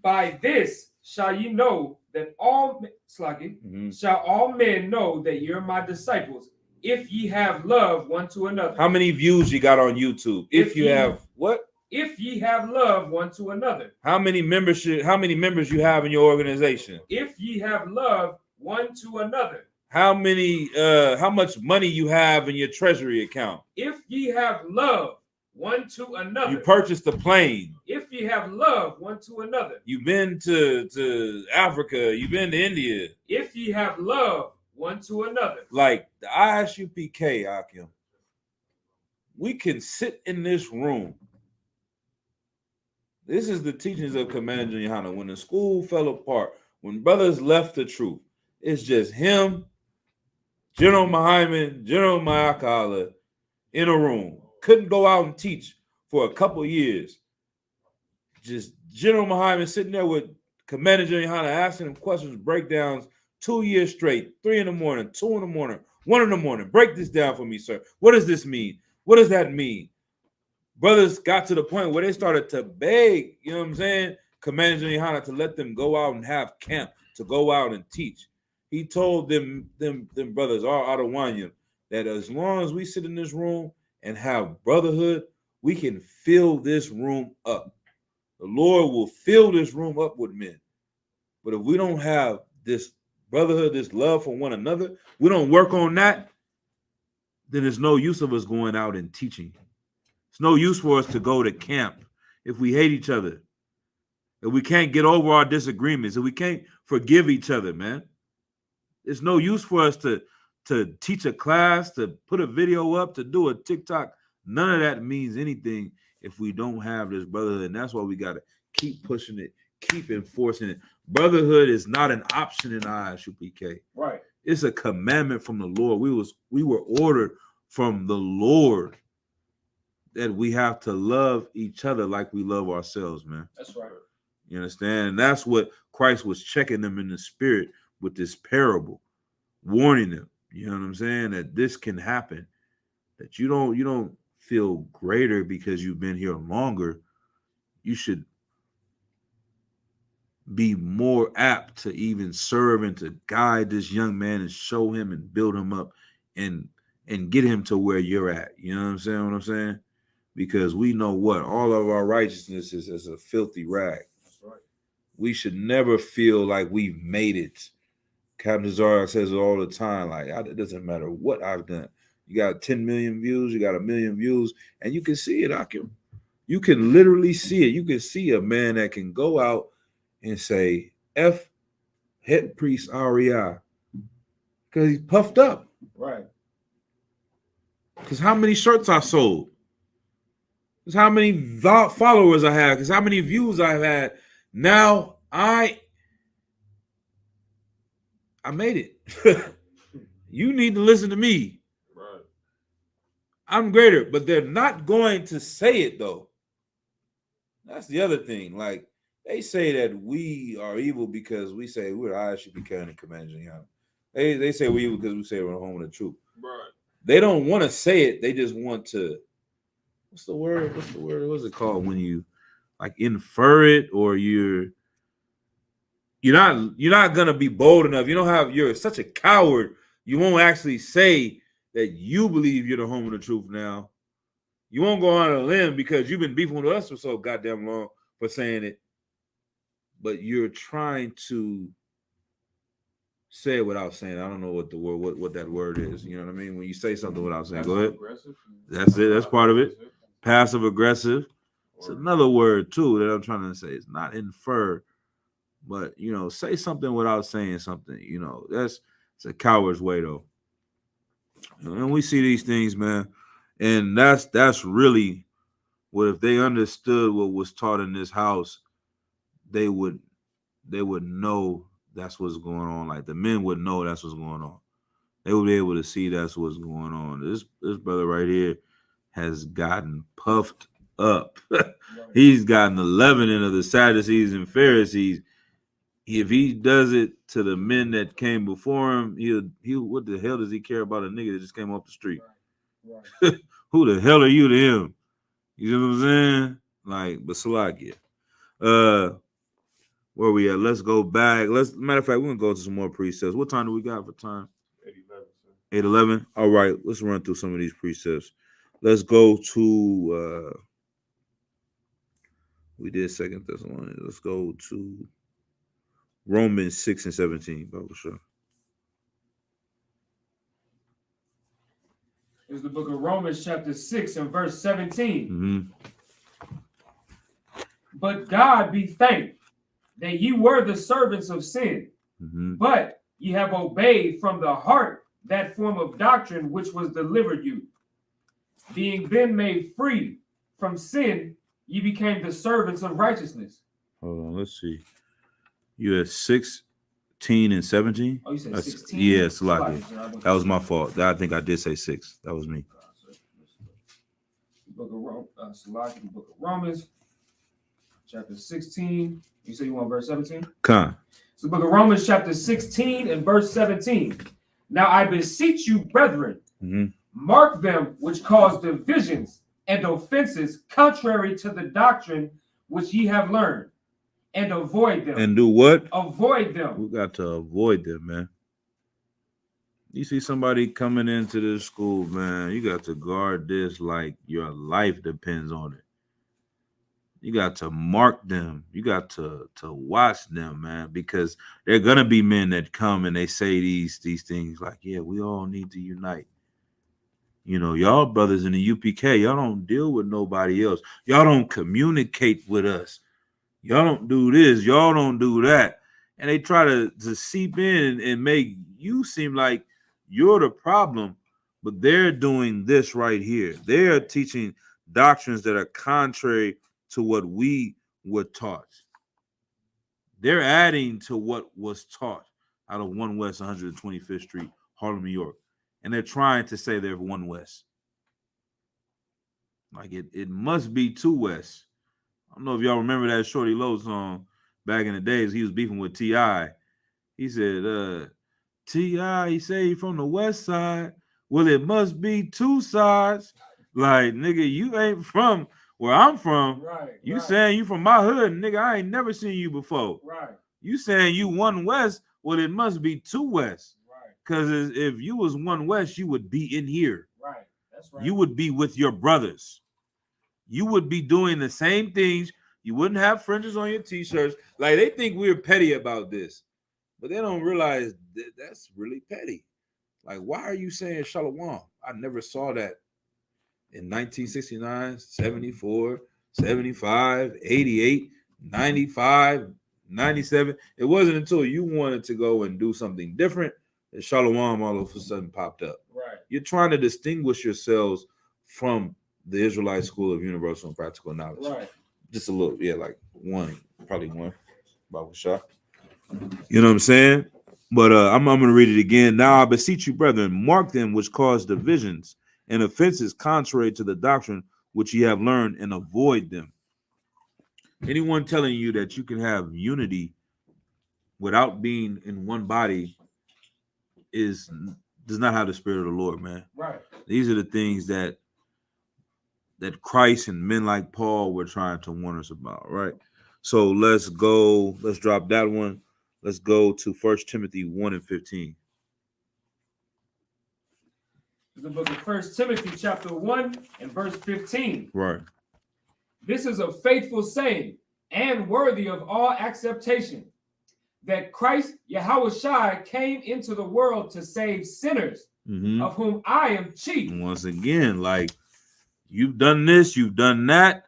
By this shall ye know that all shall all men know that you're my disciples, if ye have love one to another. How many views you got on YouTube? If you have what? If ye have love one to another. How many members you have in your organization? If ye have love one to another. How much money you have in your treasury account? If ye have love one to another. You purchased a plane. If ye have love one to another. You've been to Africa. You've been to India. If ye have love one to another. Like the ISUPK, Akim, we can sit in this room. This is the teachings of Commander Yohana. When the school fell apart, when brothers left the truth, it's just him, General Muhammad, General Mayakala in a room. Couldn't go out and teach for a couple years. Just General Muhammad sitting there with Commander Yohana asking him questions, breakdowns, 2 years straight, 3 in the morning, 2 in the morning, 1 in the morning. Break this down for me, sir. What does this mean? What does that mean? Brothers got to the point where they started to beg, you know what I'm saying, Commander Yohana to let them go out and have camp, to go out and teach. He told them brothers, all Adawanya, that as long as we sit in this room and have brotherhood, we can fill this room up. The Lord will fill this room up with men. But if we don't have this brotherhood, this love for one another, we don't work on that, then there's no use of us going out and teaching. It's no use for us to go to camp if we hate each other, if we can't get over our disagreements, if we can't forgive each other, man. It's no use for us to teach a class, to put a video up, to do a TikTok. None of that means anything if we don't have this brotherhood. And that's why we got to keep pushing it, keep enforcing it. Brotherhood is not an option in ISUPK. Right. It's a commandment from the Lord. We were ordered from the Lord that we have to love each other like we love ourselves, man. That's right. You understand? And that's what Christ was checking them in the spirit with this parable, warning them, you know what I'm saying, that this can happen, that you don't feel greater because you've been here longer. You should be more apt to even serve and to guide this young man and show him and build him up and get him to where you're at. You know what I'm saying? Because we know what? All of our righteousness is as a filthy rag. That's right. We should never feel like we've made it. Captain Zara says it all the time. Like, it doesn't matter what I've done. You got 10 million views, you got 1 million views, and you can see it, Akim. You can literally see it. You can see a man that can go out and say, F head priest REI, because he's puffed up. Right. Because how many shirts I sold? Because how many followers I have? Because how many views I've had? Now I made it. You need to listen to me. Right. I'm greater, but they're not going to say it though. That's the other thing. Like they say that we are evil because we say we're Ayesha Buchanan and Commander Gianna. They say we're evil because we say we're home of the truth. Right. They don't want to say it. They just want to. What's the word? What's it called when you like infer it, or you're not gonna be bold enough. You don't have. You're such a coward. You won't actually say that you believe you're the home of the truth now. You won't go on a limb because you've been beefing with us for so goddamn long for saying it. But you're trying to say it without saying it. I don't know what the word, what that word is. You know what I mean? When you say something without saying, go ahead. That's it. That's part of it. Passive aggressive. It's another word too that I'm trying to say. It's not infer, but say something without saying something. It's a coward's way though. And we see these things, man. And that's really what, if they understood what was taught in this house, they would know that's what's going on. Like the men would know that's what's going on. They would be able to see that's what's going on. This brother right here has gotten puffed up. He's gotten 11 of the Sadducees and Pharisees. If he does it to the men that came before him, he'll what the hell does he care about a nigga that just came off the street? Right. Who the hell are you to him? You know what I'm saying? Like, but Salakia. Where we at? Let's go back. Matter of fact, we're gonna go to some more precepts. What time do we got for time? 8:11. All right, let's run through some of these precepts. Let's go to we did 2 Thessalonians. Let's go to Romans 6 and 17. Bible show. It's the book of Romans, chapter 6 and verse 17. Mm-hmm. But God be thanked that ye were the servants of sin, but ye have obeyed from the heart that form of doctrine which was delivered you. Being then made free from sin, ye became the servants of righteousness. Hold on, let's see. You at 16 and 17? Oh, you said 16? Yeah, Salakia. That was my fault. I think I did say 6. That was me. Book of Salakia, the book of Romans, chapter 16. You say you want verse 17? Con. So the book of Romans, chapter 16 and verse 17. Now I beseech you, brethren, mark them which cause divisions and offenses contrary to the doctrine which ye have learned, and avoid them. And do what? Avoid them. We got to avoid them, man. You see somebody coming into this school, man, you got to guard this like your life depends on it. You got to mark them. You got to watch them, man, because there are gonna be men that come and they say these things like, yeah, we all need to unite. Y'all brothers in the UPK, y'all don't deal with nobody else. Y'all don't communicate with us. Y'all don't do this. Y'all don't do that. And they try to seep in and make you seem like you're the problem, but they're doing this right here. They're teaching doctrines that are contrary to what we were taught. They're adding to what was taught out of 1 West 125th Street, Harlem, New York. And they're trying to say they're 1 West. Like it must be 2 West. I don't know if y'all remember that Shorty Low song back in the days. He was beefing with T.I. He said, T.I., he said he from the West Side. Well, it must be 2 sides. Like, nigga, you ain't from where I'm from. Right. You saying you from my hood, nigga, I ain't never seen you before. Right. You saying you 1 West, well, it must be 2 West. Right. Because if you was 1 West, you would be in here. Right. That's right. You would be with your brothers. You would be doing the same things. You wouldn't have fringes on your t-shirts. Like, they think we're petty about this, but they don't realize that that's really petty. Like, why are you saying Shalom? I never saw that in 1969, 74, 75, 88, 95, 97. It wasn't until you wanted to go and do something different Shalom all of a sudden popped up. Right. You're trying to distinguish yourselves from the Israelite School of Universal and Practical Knowledge. Right. Just a little, yeah, like probably one, Bible shot. You know what I'm saying? But I'm going to read it again. Now I beseech you, brethren, mark them which cause divisions and offenses contrary to the doctrine which ye have learned, and avoid them. Anyone telling you that you can have unity without being in one body does not have the Spirit of the Lord, man. Right. These are the things that Christ and men like Paul were trying to warn us about, right? So let's drop that one. Let's go to 1 Timothy 1:15. The book of 1 Timothy chapter 1 and verse 15. Right. This is a faithful saying and worthy of all acceptation, that Christ Yahushua came into the world to save sinners, of whom I am chief. Once again, like, you've done this, you've done that,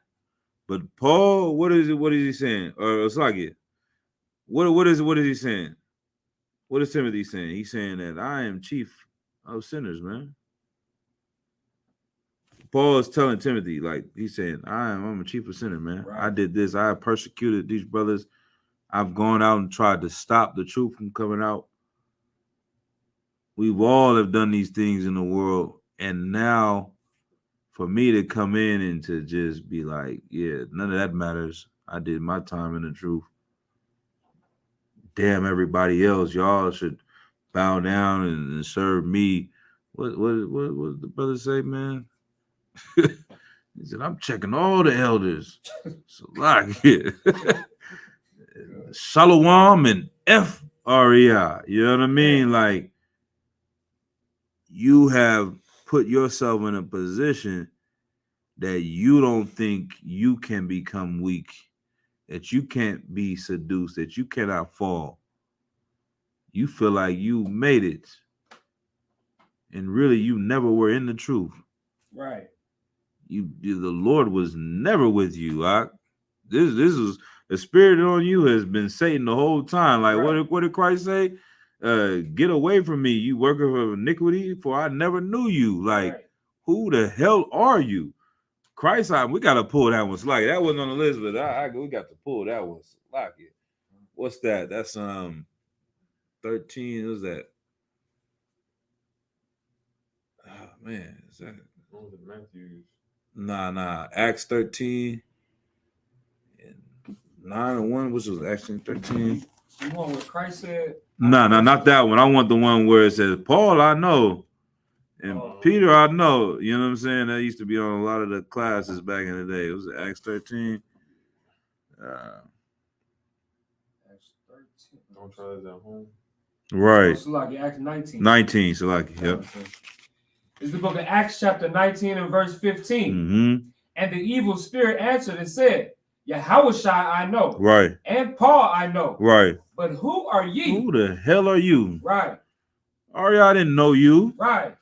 but Paul, what is he saying? Or it's like it. What is he saying? What is Timothy saying? He's saying that I am chief of sinners, man. Paul is telling Timothy, like, he's saying, I'm a chief of sinners, man. Right. I did this. I have persecuted these brothers. I've gone out and tried to stop the truth from coming out. We've all have done these things in the world. And now for me to come in and to just be like, yeah, none of that matters. I did my time in the truth. Damn everybody else. Y'all should bow down and serve me. What the brother say, man? He said, I'm checking all the elders. So like it. Shalom and F-R-E-I. You know what I mean? Like, you have put yourself in a position that you don't think you can become weak, that you can't be seduced, that you cannot fall. You feel like you made it. And really, you never were in the truth. Right. The Lord was never with you. This is the spirit on you has been Satan the whole time. Like, right. What did Christ say? Get away from me, you worker of iniquity, for I never knew you. Like, right. Who the hell are you? Christ, we got to pull that one. Like, that wasn't on the list, but we got to pull that one. Like it. What's that? That's 13. What's that? Oh man, is that? What was it, Matthew? Nah. Acts 13 and 9 and 1, which was actually 13. The one where Christ said. Nah, not that one. I want the one where it says, Paul, I know. And Peter, I know. You know what I'm saying? That used to be on a lot of the classes back in the day. It was Acts 13. Acts 13. Don't try this at home. Right. Salaki, Acts 19. 19, Salaki, yep. It's the book of Acts chapter 19 and verse 15. Mm-hmm. And the evil spirit answered and said, Yahushua I know. Right. And Paul I know. Right. But who are ye? Who the hell are you? Right. Ariah didn't know you. Right.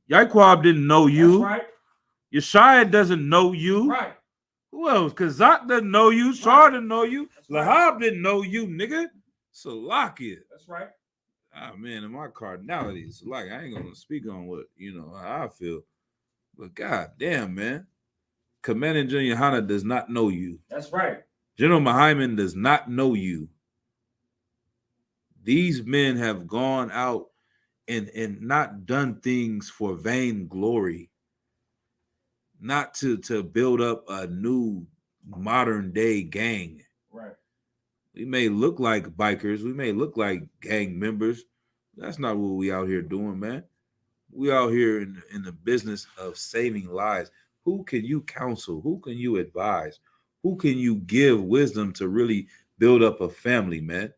Yaquab didn't know you. That's right. Yeshaya doesn't know you. Right. Who else? Kazak doesn't know you. Shar didn't know you. Lahab didn't know you, nigga. Salakia. That's right. Ah, man, in my cardinalities, like, I ain't gonna speak on what, how I feel. But god damn, man. Commandant General Hanna does not know you. That's right. General Mahaiman does not know you. These men have gone out and not done things for vain glory, not to build up a new modern day gang. Right. We may look like bikers, we may look like gang members. That's not what we out here doing, man. We out here in the business of saving lives. Who can you counsel? Who can you advise? Who can you give wisdom to really build up a family, man?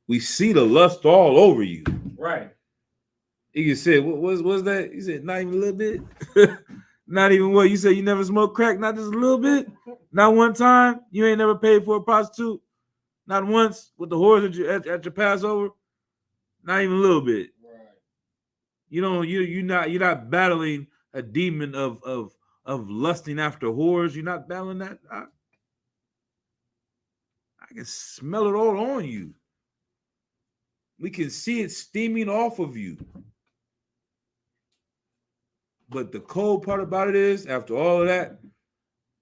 We see the lust all over you. Right. He said, what was that? He said, not even a little bit. Not even what? You said you never smoked crack, not just a little bit? Not one time? You ain't never paid for a prostitute? Not once with the whores at your Passover? Not even a little bit. Right. You're not battling a demon of lusting after whores. You're not battling that. I can smell it all on you. We can see it steaming off of you. But the cold part about it is, after all of that,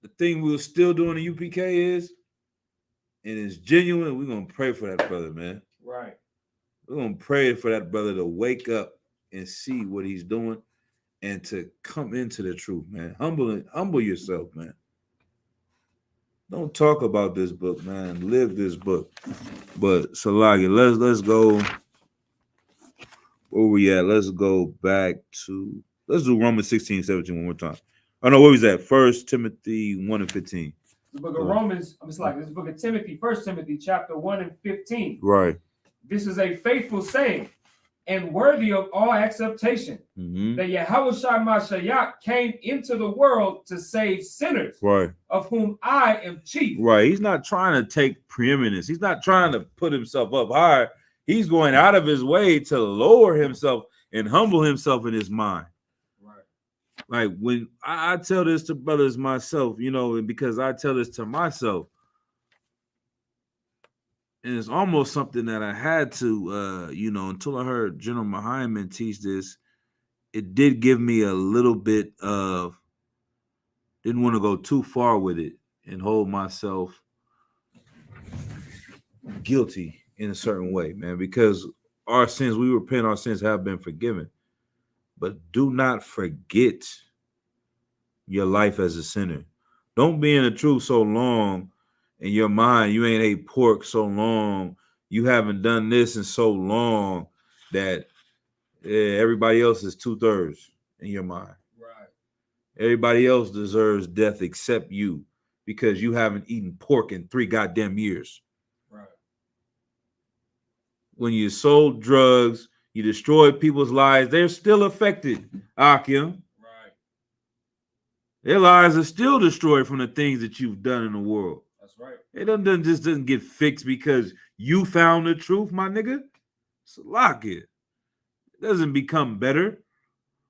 the thing we'll still do in the UPK is, and it's genuine, we're going to pray for that brother, man. Right. We're going to pray for that brother to wake up and see what he's doing and to come into the truth, man. Humble yourself, man. Don't talk about this book, man. Live this book. But Salagi, let's go. Where we at? Let's go back to, let's do Romans 16, 17 one more time. Oh no, where was that? 1 Timothy 1 and 15. The book of Romans, I'm just like this book of Timothy, 1 Timothy chapter 1 and 15. Right. This is a faithful saying and worthy of all acceptation, that Yahushua Mashiach came into the world to save sinners, Right. of whom I am chief. Right. He's not trying to take preeminence. He's not trying to put himself up higher. He's going out of his way to lower himself and humble himself in his mind. Right. Like when I tell this to brothers myself, you know, and because I tell this to myself, and it's almost something that I had to, you know, until I heard General Muhammad teach this, it did give me a little bit of, didn't want to go too far with it and hold myself guilty in a certain way, man, because our sins, we repent, our sins have been forgiven. But do not forget your life as a sinner. Don't be in the truth so long in your mind, you ain't ate pork so long, you haven't done this in so long that everybody else is 2/3 in your mind. Right. Everybody else deserves death except you because you haven't eaten pork in 3 goddamn years. Right. When you sold drugs, you destroyed people's lives, they're still affected, Akim. Right. Their lives are still destroyed from the things that you've done in the world. That's right. It doesn't get fixed because you found the truth, my nigga. Lock it. It doesn't become better.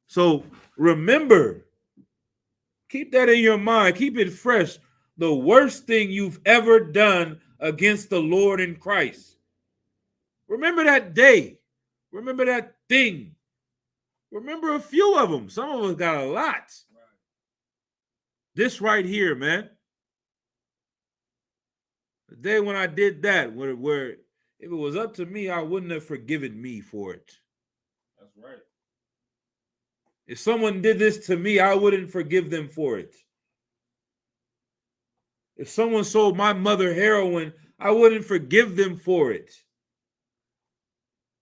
So remember, keep that in your mind. Keep it fresh. The worst thing you've ever done against the Lord in Christ. Remember that day. Remember that thing. Remember a few of them. Some of us got a lot. Right. This right here, man. The day when I did that, where if it was up to me, I wouldn't have forgiven me for it. That's right. If someone did this to me, I wouldn't forgive them for it. If someone sold my mother heroin, I wouldn't forgive them for it.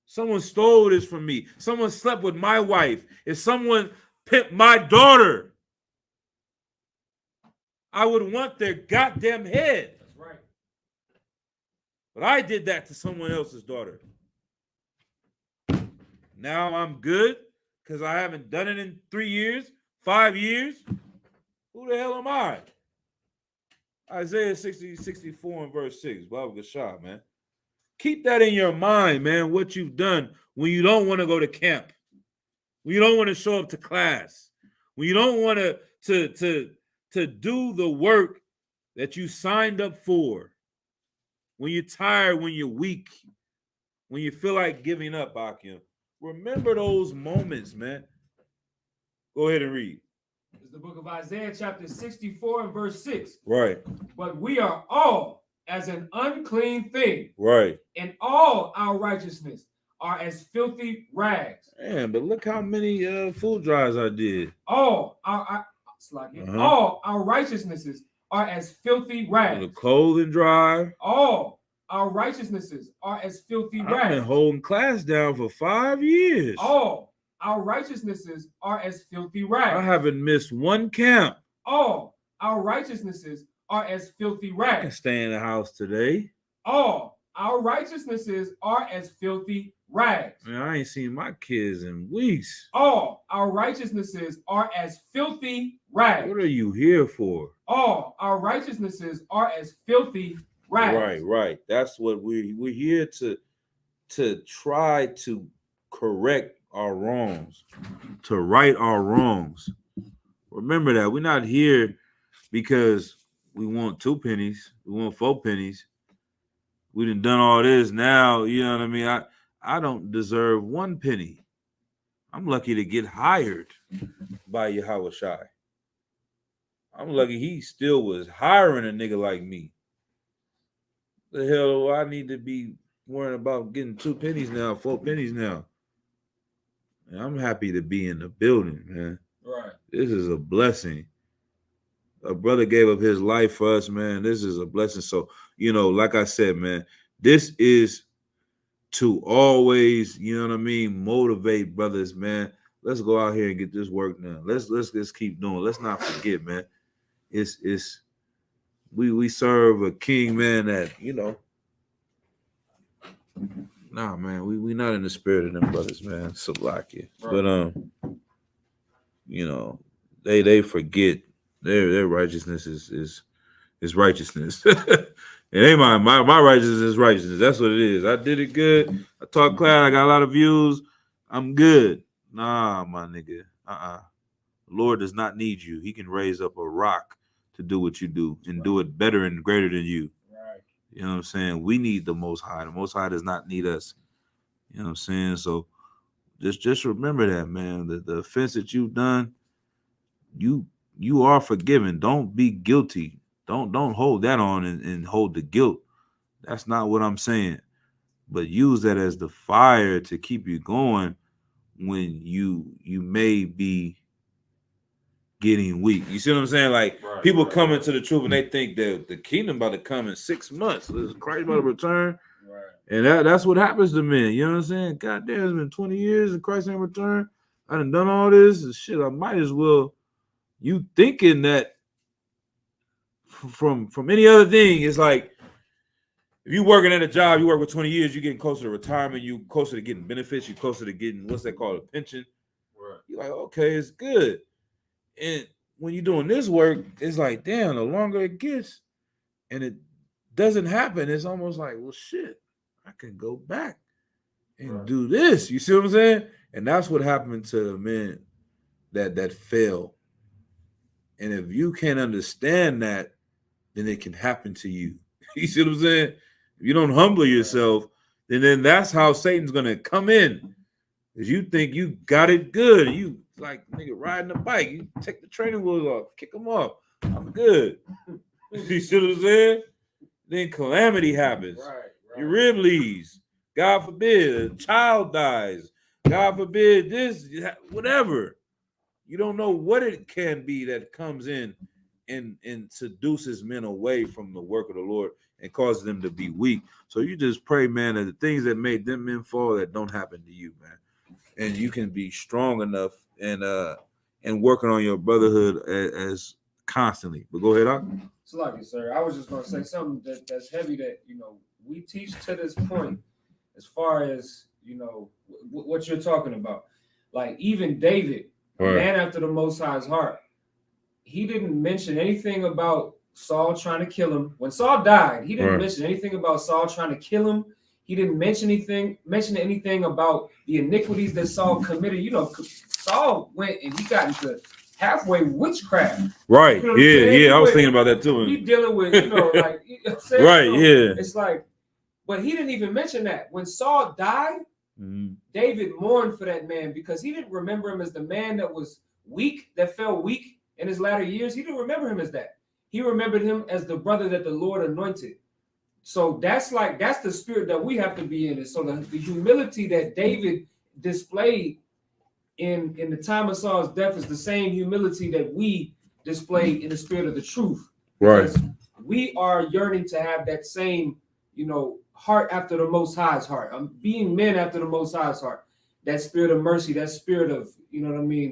Someone stole this from me. Someone slept with my wife. If someone pimped my daughter, I would want their goddamn head. That's right. But I did that to someone else's daughter. Now I'm good because I haven't done it in 3 years, 5 years. Who the hell am I? Isaiah 64 and verse 6. Baba Gashah, man. Keep that in your mind, man, what you've done when you don't want to go to camp, when you don't want to show up to class, when you don't want to do the work that you signed up for, when you're tired, when you're weak, when you feel like giving up, Akim. Remember those moments, man. Go ahead and read. It's the book of Isaiah chapter 64 and verse 6. Right. But we are all as an unclean thing, Right. and all our righteousness are as filthy rags. Man, but look how many food drives I did. All our righteousnesses are as filthy The rags. clothing drive. All our righteousnesses are as filthy I've been rags. holding class down for 5 years. All our righteousnesses are as filthy I rags. haven't missed one camp. All our righteousnesses are as filthy I can rags. stay in the house today. All our righteousnesses are as filthy rags. Man, I ain't seen my kids in weeks. All our righteousnesses are as filthy rags. What are you here for? All our righteousnesses are as filthy rags. Right. That's what we're here to try to correct our wrongs, to right our wrongs. Remember that we're not here because we want 2 pennies, we want 4 pennies. We done all this now, you know what I mean? I don't deserve 1 penny. I'm lucky to get hired by Yahweh Shai. I'm lucky he still was hiring a nigga like me. The hell do I need to be worrying about getting 2 pennies now, 4 pennies now? And I'm happy to be in the building, man. Right. This is a blessing. A brother gave up his life for us, man. This is a blessing. So, like I said, man, this is to always, motivate brothers, man. Let's go out here and get this work now. Let's keep doing. Let's not forget, man. It's we serve a king, man, that, nah, man, we not in the spirit of them brothers, man. Salakia. Right. But they forget their righteousness is righteousness. It ain't my righteousness is righteousness. That's what it is. I did it good. I talk cloud. I got a lot of views. I'm good. Nah, my nigga. The Lord does not need you. He can raise up a rock to do what you do and do it better and greater than you. Right. You know what I'm saying? We need the Most High. The Most High does not need us. You know what I'm saying? So just remember that, man. The offense that you've done, you are forgiven. Don't be guilty. Don't hold that on and hold the guilt. That's not what I'm saying. But use that as the fire to keep you going when you may be getting weak. You see what I'm saying? Like, right, people come into the truth and they think that the kingdom about to come in 6 months. Christ about to return. Right. And that's what happens to men. You know what I'm saying? God damn, it's been 20 years and Christ ain't returned. I done all this and shit. I might as well. You thinking that from any other thing, it's like, if you working at a job, you work for 20 years, you're getting closer to retirement, you closer to getting benefits, you closer to getting, what's that called, a pension. Right. You're like, okay, it's good. And when you're doing this work, it's like, damn, the longer it gets and it doesn't happen, it's almost like, well, shit, I can go back and do this. You see what I'm saying? And that's what happened to the men that fail. And if you can't understand that, then it can happen to you. You see what I'm saying? If you don't humble yourself, then that's how Satan's gonna come in. Because you think you got it good. You like, nigga, riding a bike. You take the training wheels off, kick them off. I'm good. You see what I'm saying? Then calamity happens. Right. Your rib leaves. God forbid, a child dies. God forbid this, whatever. You don't know what it can be that comes in and seduces men away from the work of the Lord and causes them to be weak. So you just pray, man, that the things that made them men fall, that don't happen to you, man. And you can be strong enough and working on your brotherhood as constantly. But go ahead, Doc. It's like it, sir. I was just going to say something that's heavy that, we teach to this point as far as, what you're talking about. Like, even David, right, man after the Most High's heart, he didn't mention anything about Saul trying to kill him. When Saul died, he didn't mention anything about Saul trying to kill him. He didn't mention anything about the iniquities that Saul committed. Saul went and he got into halfway witchcraft. Right. Yeah. I was thinking about that too. He dealing with, like, right. So yeah. It's like, but he didn't even mention that. When Saul died, David mourned for that man because he didn't remember him as the man that was weak, that fell weak in his latter years. He didn't remember him as that. He remembered him as the brother that the Lord anointed. So that's the spirit that we have to be in. And so the humility that David displayed in the time of Saul's death is the same humility that we display in the spirit of the truth. Right. We are yearning to have that same, heart after the Most High's heart. I'm being men after the Most High's heart. That spirit of mercy, that spirit of,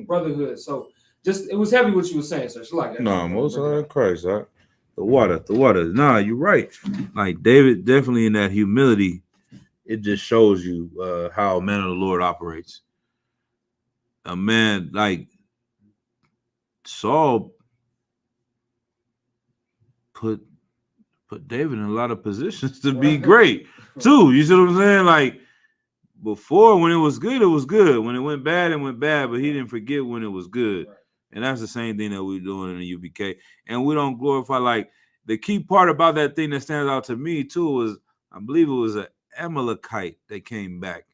brotherhood. So it was heavy what you were saying, sir. It's like that. No, Most High Christ, huh? The water. Nah, you're right. Like David, definitely in that humility, it just shows you how a man of the Lord operates. A man like Saul put David in a lot of positions to be great too. You see what I'm saying? Like before, when it was good, it was good. When it went bad, it went bad. But he didn't forget when it was good. And that's the same thing that we're doing in the UBK. And we don't glorify, like, the key part about that thing that stands out to me, too, was I believe it was an Amalekite that came back.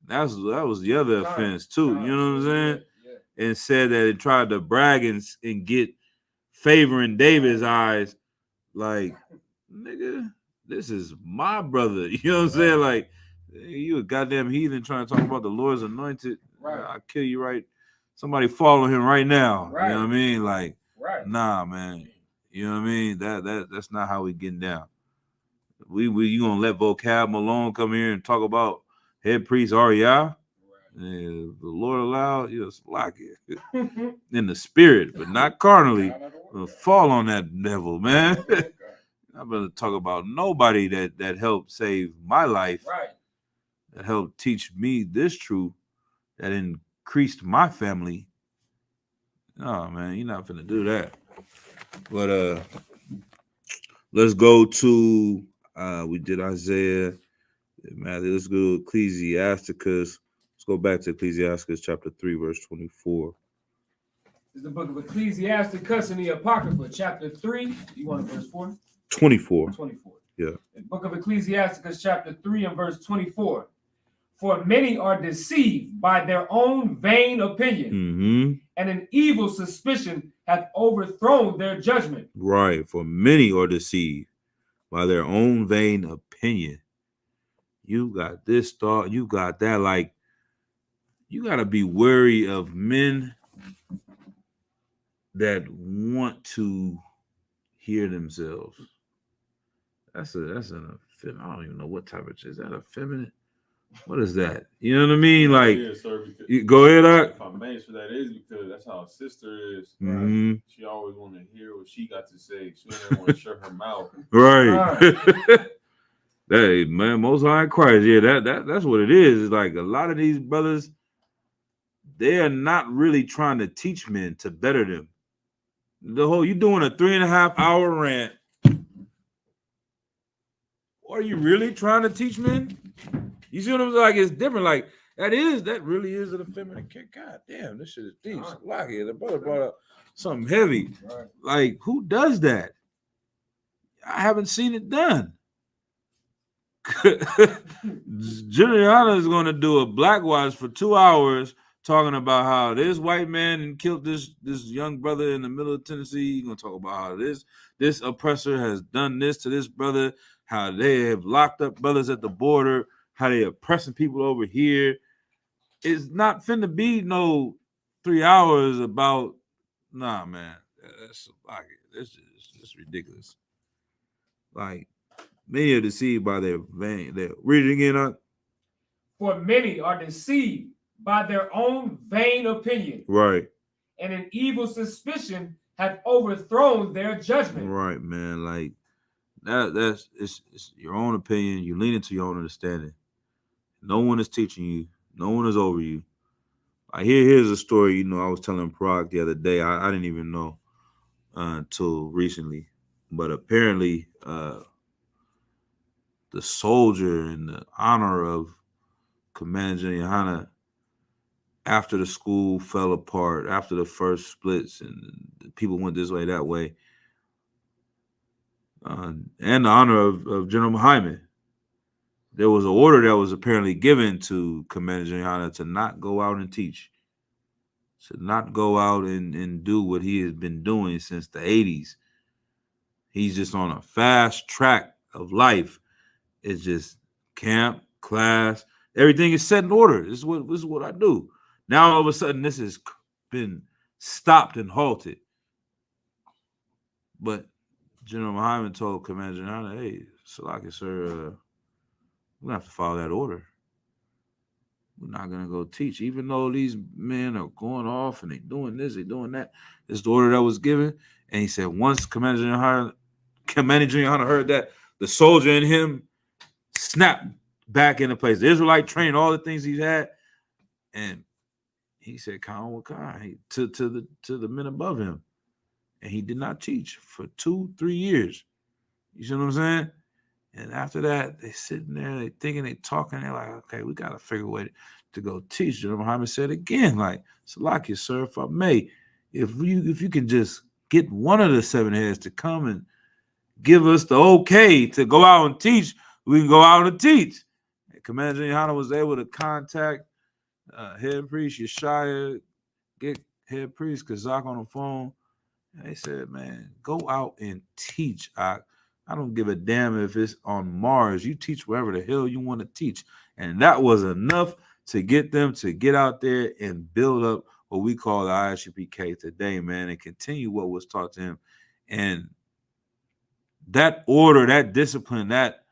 that was the other offense too. You know what I'm saying? Yeah. And said that it tried to brag and get favor in David's eyes. Like, nigga, this is my brother. You know what I'm saying? Like, you a goddamn heathen trying to talk about the Lord's anointed. Right. I'll kill you right. Somebody follow him right now. Right. You know what I mean? Like, Right. nah, man. You know what I mean? That's not how we getting down. You gonna let Vocab Malone come here and talk about head priest Ariah? The Lord allow you to slack it in the spirit, but not carnally. Fall on that devil, man. I'm gonna talk about nobody that helped save my life, Right. that helped teach me this truth, that increased my family. Oh man, you're not gonna do that. But let's go to we did Isaiah, Matthew. Let's go to Ecclesiasticus. Let's go back to Ecclesiasticus chapter 3, verse 24. It's the book of Ecclesiasticus in the Apocrypha, chapter 3. You want verse 4? 24. 24. Yeah. The book of Ecclesiasticus, chapter 3, and verse 24. For many are deceived by their own vain opinion, Mm-hmm. and an evil suspicion hath overthrown their judgment. Right. For many are deceived by their own vain opinion. You got this thought, you got that. Like, you got to be wary of men that want to hear themselves. That's an I don't even know what type of is that effeminate? What is that? You know what I mean? Like, Yeah, sir, go ahead, Art. if I may answer that is because that's how a sister is. Mm-hmm. She always want to hear what she got to say. She don't want to shut her mouth. Right. Hey, man, Most High Christ. Yeah, that's what it is. It's like a lot of these brothers, they are not really trying to teach men to better them. You doing a 3.5 hour rant. Are you really trying to teach men? You see what I'm saying? Like, it's different. Like, that really is an effeminate kick. God damn, this shit is deep. Like, the brother brought up something heavy. Right. Like, who does that? I haven't seen it done. Juliana is going to do a black watch for 2 hours talking about how this white man killed this young brother in the middle of Tennessee. He's going to talk about how this oppressor has done this to this brother, how they have locked up brothers at the border, how they oppressing people over here. It's not finna be no 3 hours about, nah, man. That's like, this is ridiculous. Like, many are deceived by their vain. Read it again, Hunt. For many are deceived by their own vain opinion, Right. and an evil suspicion hath overthrown their judgment. Right, man. Like, it's your own opinion. You lean into your own understanding. No one is teaching you. No one is over you. Here's a story. I was telling Prague the other day. I didn't even know until recently, but apparently, the soldier in the honor of Commander General Yohana, after the school fell apart, after the first splits, and people went this way, that way, and the honor of General Muhammad, there was an order that was apparently given to Commander General Yohana to not go out and teach, to not go out and do what he has been doing since the 80s. He's just on a fast track of life. It's just camp, class, everything is set in order. This is what I do. Now all of a sudden this has been stopped and halted. But General Muhammad told Commander General, hey, Salaki, sir, we're gonna have to follow that order. We're not gonna go teach, even though these men are going off and they doing this, they doing that. This is the order that was given. And he said once Commander General heard that, the soldier in him snapped back into place. The Israelite trained all the things he's had, and he said, "Khan wa Khan," to the men above him, and he did not teach for 2-3 years. You see what I'm saying? And after that, they sitting there, they thinking, they talking, they're like, "Okay, we gotta figure a way to go teach." General Muhammad said again, like, "Salakia, sir, if I may, if you can just get one of the 7 heads to come and give us the okay to go out and teach, we can go out and teach." Commander General Yohana was able to contact head priest Yeshaya, get head priest Kazak on the phone. And they said, man, go out and teach. I don't give a damn if it's on Mars. You teach wherever the hell you want to teach. And that was enough to get them to get out there and build up what we call the ISUPK today, man, and continue what was taught to him. And that order, that discipline, that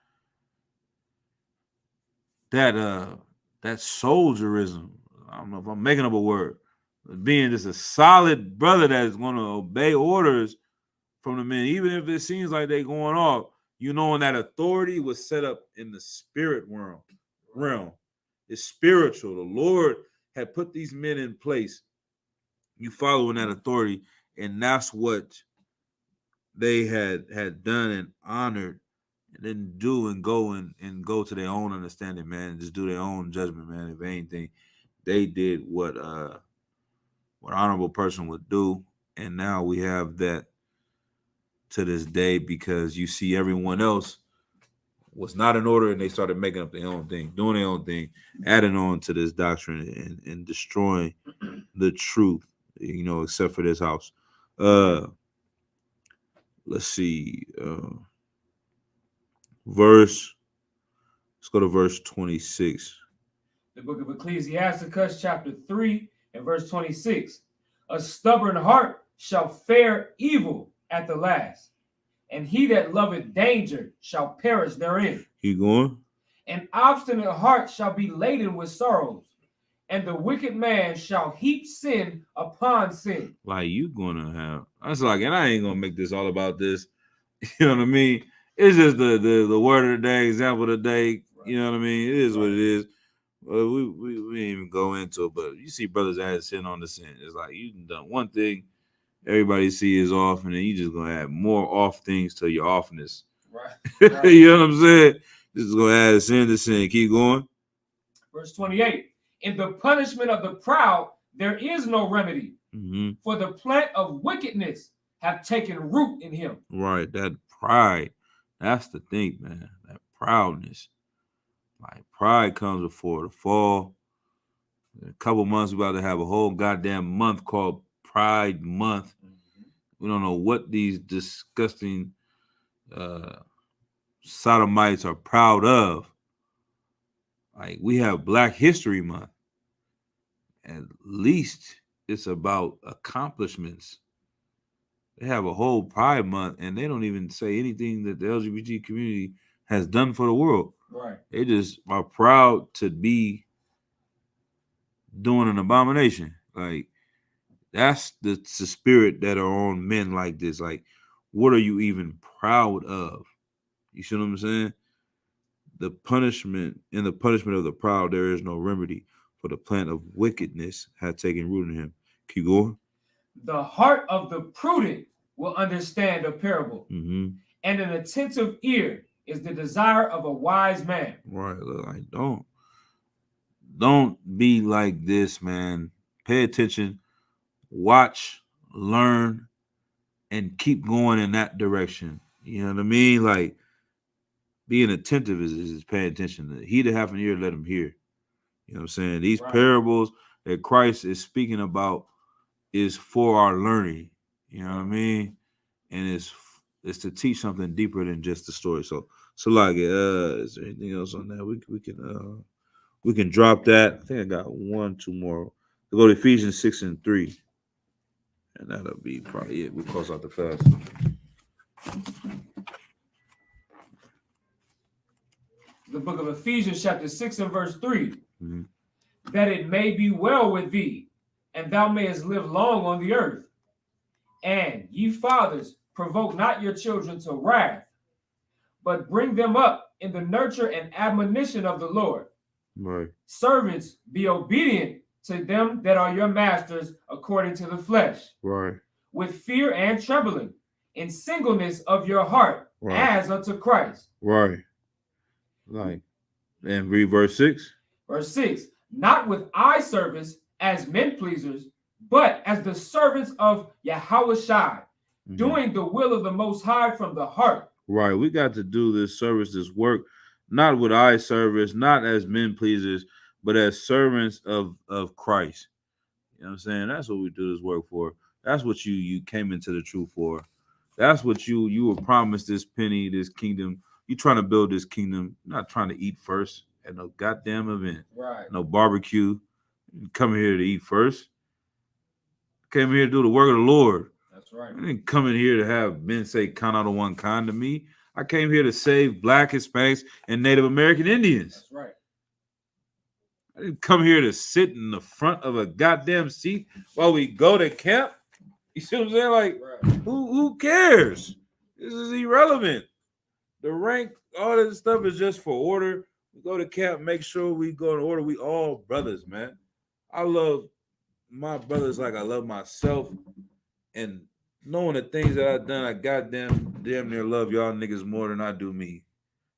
soldierism, I don't know if I'm making up a word, being just a solid brother that is going to obey orders from the men, even if it seems like they're going off, you knowing that authority was set up in the spirit realm. It's spiritual. The Lord had put these men in place. You following that authority, and that's what they had done and honored, and then do and go to their own understanding, man, and just do their own judgment, man. If anything, they did what an honorable person would do, and now we have that to this day, because you see everyone else was not in order, and they started making up their own thing, doing their own thing, adding on to this doctrine and destroying the truth, except for this house. Let's see. Let's go to verse 26. The book of Ecclesiasticus, chapter 3, and verse 26. A stubborn heart shall fare evil at the last, and he that loveth danger shall perish therein. Keep going. An obstinate heart shall be laden with sorrows, and the wicked man shall heap sin upon sin. Like you gonna have, that's like, and I ain't gonna make this all about this. You know what I mean? It's just the word of the day, example of the day. You know what I mean? It is what it is. We didn't even go into it, but you see brothers add sin on the sin. It's like you done one thing, everybody see is off, and then you just gonna add more off things to your offness. Right. You know what I'm saying? This is gonna add sin to sin. Keep going. Verse 28. In the punishment of the proud, there is no remedy, for the plant of wickedness have taken root in him. Right, that pride. That's the thing, man. That proudness. Like pride comes before the fall. In a couple months, we're about to have a whole goddamn month called Pride Month. We don't know what these disgusting sodomites are proud of. Like we have Black History Month. At least it's about accomplishments. They have a whole Pride Month, and they don't even say anything that the LGBT community has done for the world. Right. They just are proud to be doing an abomination. Like that's the spirit that are on men like this. Like, what are you even proud of? You see what I'm saying? The punishment of the proud, there is no remedy, for the plant of wickedness had taken root in him. Keep going. The heart of the prudent will understand a parable, and an attentive ear is the desire of a wise man. Right. Look, like don't be like this, man. Pay attention, watch, learn, and keep going in that direction. You know what I mean? Like being attentive is paying attention. He that hath an ear, let him hear. You know what I'm saying? These parables that Christ is speaking about is for our learning. You know what I mean? And it's to teach something deeper than just the story. So like, is there anything else on that? We can drop that. I think I got 2 more. We'll go to Ephesians 6:3. And that'll be probably it. We'll close out the fast. The book of Ephesians, chapter 6 and verse 3. That it may be well with thee, and thou mayest live long on the earth. And ye fathers, provoke not your children to wrath, but bring them up in the nurture and admonition of the Lord. Right. Servants, be obedient to them that are your masters according to the flesh. Right. With fear and trembling, in singleness of your heart, as unto Christ. Right. Like, and read verse 6. Verse 6. Not with eye service as men pleasers, but as the servants of Yahushua, doing the will of the Most High from the heart. Right. We got to do this service, this work, not with eye service, not as men pleasers, but as servants of Christ. You know what I'm saying? That's what we do this work for. That's what you came into the truth for. That's what you were promised, this penny, this kingdom. You trying to build this kingdom, not trying to eat first at no goddamn event. Right. No barbecue. You come here to eat first. Came here to do the work of the Lord. That's right. I didn't come in here to have men say kind out of one kind to me. I came here to save Black, Hispanics, and Native American Indians. That's right. I didn't come here to sit in the front of a goddamn seat while we go to camp. You see what I'm saying? Like, Right. who cares? This is irrelevant. The rank, all this stuff is just for order. We go to camp, make sure we go in order. We all brothers, man. I love my brothers like I love myself. And knowing the things that I've done, I damn near love y'all niggas more than I do me.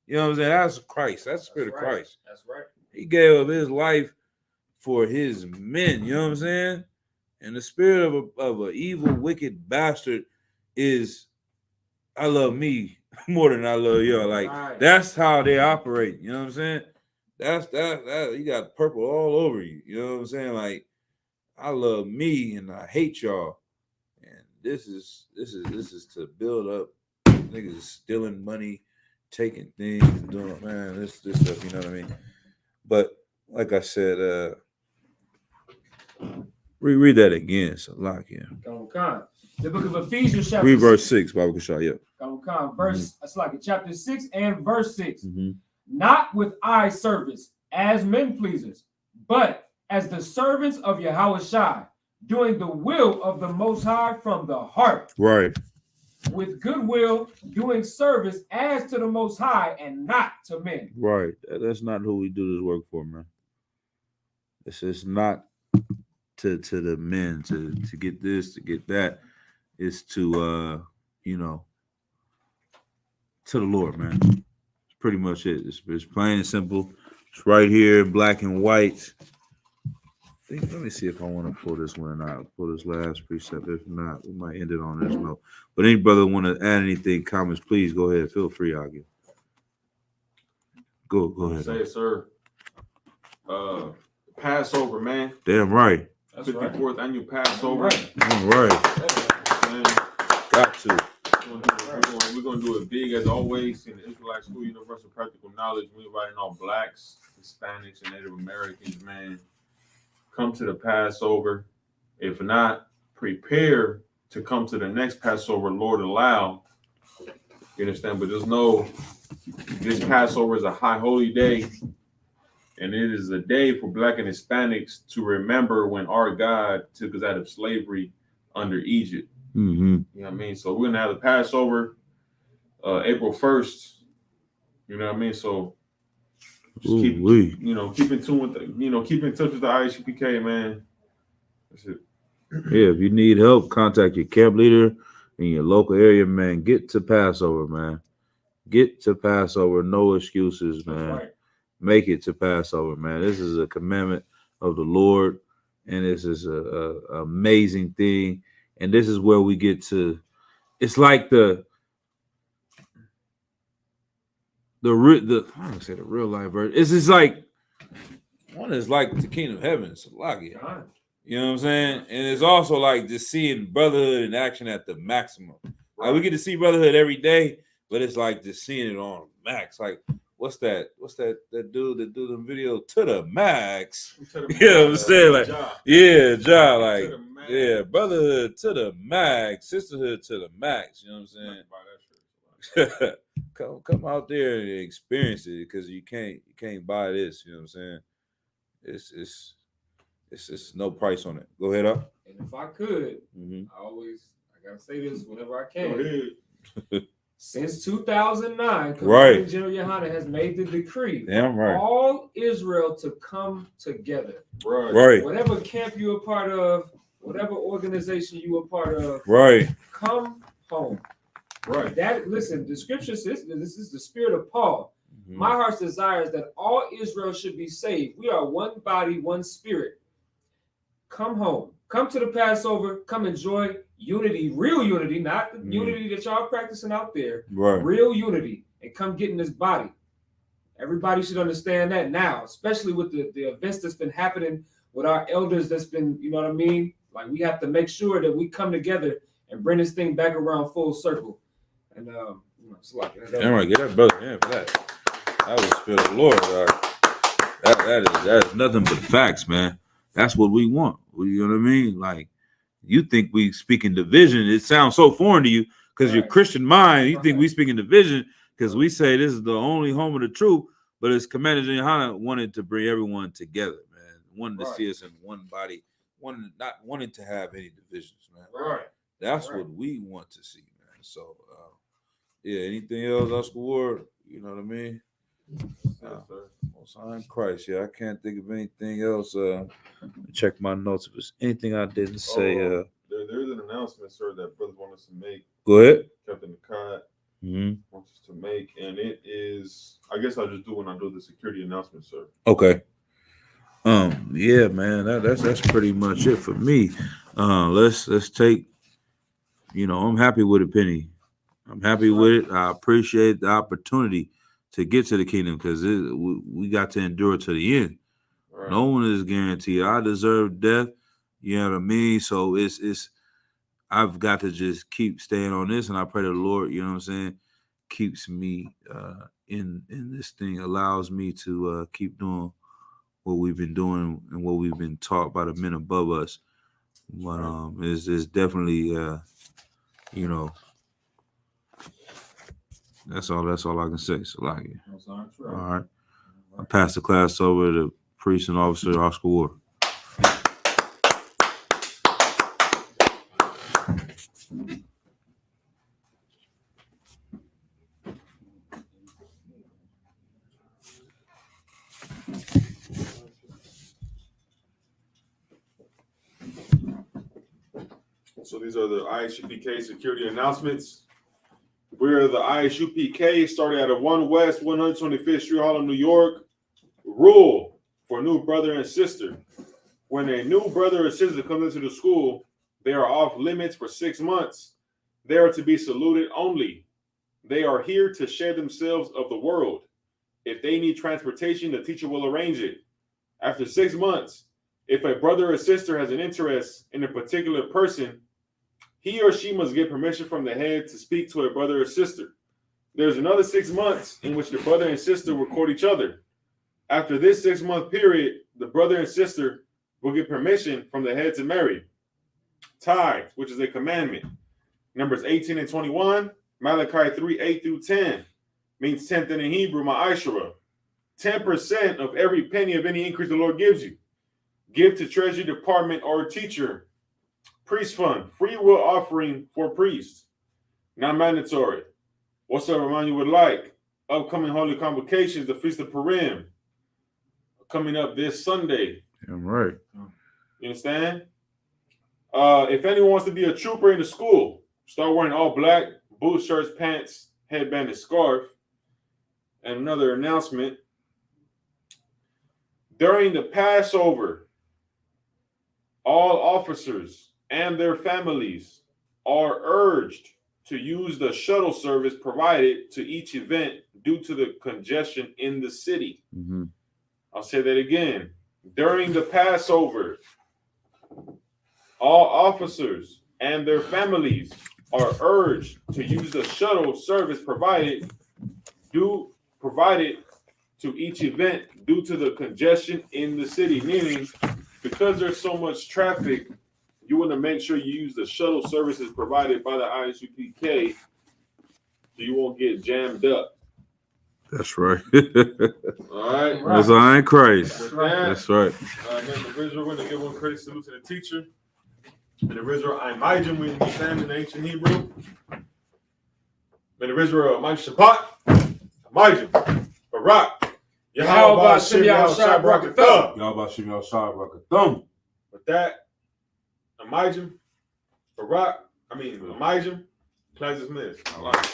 You know what I'm saying? That's Christ. That's the spirit of right. Christ. That's right. He gave up his life for his men. You know what I'm saying? And the spirit of an evil, wicked bastard is, I love me more than I love y'all. Like, Right. that's how they operate. You know what I'm saying? That's that. You got purple all over you. You know what I'm saying? Like, I love me and I hate y'all. And this is to build up niggas stealing money, taking things, doing, man, this stuff. You know what I mean? But like I said, read that again. So lock in. Khan. The book of Ephesians, chapter Read verse 6, Baba Kashah. Yeah. Khan. Verse, that's like chapter 6 and verse 6. Mm-hmm. Not with eye service as men pleasers, but as the servants of Yahushua, doing the will of the Most High from the heart. Right. With goodwill, doing service as to the Most High and not to men. Right. That's not who we do this work for, man. This is not to the men to get this, to get that. It's to to the Lord, man. It's pretty much it. It's plain and simple. It's right here, black and white. Let me see if I want to pull this one or not. Pull this last precept. If not, we might end it on this note. But any brother want to add anything, comments, please go ahead. Feel free, Aggie. Go ahead. Say it, sir. Passover, man. Damn right. That's 54th annual Passover. Right. Damn right. Man, Got to. we're gonna do it big as always in the Israelite School Universal Practical Knowledge. We're inviting all Blacks, Hispanics, and Native Americans, man. Come to the Passover. If not, prepare to come to the next Passover, Lord allow. You understand? But just know this Passover is a high holy day. And it is a day for Black and Hispanics to remember when our God took us out of slavery under Egypt. Mm-hmm. You know what I mean? So we're going to have the Passover April 1st. You know what I mean? So just keep in tune with keep in touch with the ISUPK, man. That's it. Yeah, if you need help, contact your camp leader in your local area, man. Get to Passover, man. Get to Passover. No excuses, man. That's right. Make it to Passover, man. This is a commandment of the Lord, and this is a amazing thing. And this is where we get to. It's like the I don't say the real life version. It's just like one is like the kingdom of heaven. It's like it. You know what I'm saying? And it's also like just seeing brotherhood in action at the maximum. Like we get to see brotherhood every day, but it's like just seeing it on max. Like what's that dude that do the video to the max? You know what I'm saying? Like Ja, like brotherhood to the max, sisterhood to the max. You know what I'm saying? Come out there and experience it because you can't buy this. You know what I'm saying? It's no price on it. Go ahead, up. And if I could, Mm-hmm. I gotta say this whenever I can. Go ahead. Since 2009, Right. General Yohana has made the decree Damn right. all Israel to come together. Right. Whatever camp you're a part of, whatever organization you are part of, Right. come home. Right. That listen, the scripture says this is the spirit of Paul. Mm-hmm. My heart's desire is that all Israel should be saved. We are one body, one spirit. Come home. Come to the Passover. Come enjoy unity, real unity, not the unity that y'all practicing out there. Right. Real unity, and come get in this body. Everybody should understand that now, especially with the events that's been happening with our elders that's been, you know what I mean? Like, we have to make sure that we come together and bring this thing back around full circle. And, it's like that. All right, get that brother in for that. That was the Spirit of the Lord. That is nothing but facts, man. That's what we want. You know what I mean? Like, you think we speak in division. It sounds so foreign to you because your Christian mind, you think we speak in division because we say this is the only home of the truth, but it's Commander Johanna wanted to bring everyone together, man. Wanted to see us in one body, not wanting to have any divisions, man. Right. That's what we want to see, man. So, yeah, anything else, Oscar Ward? You know what I mean? Most High in Christ. Yeah, I can't think of anything else. Check my notes if there's anything I didn't say. There's an announcement, sir, that brothers want us to make. Go ahead. Captain Akkad Mm-hmm. wants us to make, and it is. I guess I'll just do when I do the security announcement, sir. Okay. Yeah, man. That's pretty much it for me. Let's take. You know, I'm happy with it, Penny. I'm happy with it. I appreciate the opportunity to get to the kingdom because we got to endure to the end. Right. No one is guaranteed. I deserve death. You know what I mean? So it's I've got to just keep staying on this, and I pray the Lord, you know what I'm saying, keeps me in this thing, allows me to keep doing what we've been doing and what we've been taught by the men above us. But it's definitely you know. That's all I can say. So like it. All right. I pass the class over to Priest and Officer Oscar Ward. So these are the ISUPK security announcements. We are the ISUPK, started at 1 West 125th Street, Harlem, New York. Rule for new brother and sister. When a new brother or sister comes into the school, they are off limits for 6 months. They are to be saluted only. They are here to share themselves of the world. If they need transportation, the teacher will arrange it. After 6 months, if a brother or sister has an interest in a particular person, he or she must get permission from the head to speak to a brother or sister. There's another 6 months in which the brother and sister will court each other. After this 6 month period, the brother and sister will get permission from the head to marry. Tithe, which is a commandment. Numbers 18 and 21, Malachi 3, 8 through 10, means tenth in Hebrew, ma'ashara. 10% of every penny of any increase the Lord gives you. Give to treasury department or teacher. Priest fund, free will offering for priests. Not mandatory. Whatsoever amount you would like. Upcoming holy convocations, the Feast of Purim, coming up this Sunday. I'm right. You understand? If anyone wants to be a trooper in the school, start wearing all black, boots, shirts, pants, headband, and scarf. And another announcement. During the Passover, all officers and their families are urged to use the shuttle service provided to each event due to the congestion in the city. Mm-hmm. I'll say that again. During the Passover, all officers and their families are urged to use the shuttle service provided to each event due to the congestion in the city. Meaning, because there's so much traffic, you want to make sure you use the shuttle services provided by the ISUPK so you won't get jammed up. That's right. All right. That's I in Christ. With that, That's right. Then the original, we're going to give one credit salute to the teacher. And the original, I'm Majim, we understand in ancient Hebrew. And the original, Majim Shabbat, Majim, Barak, Yahweh Shem Yahshua Barakathum. Yahweh Shem Yahshua Barakathum. With that, Majim, Barak, Majim, class dismissed. All right.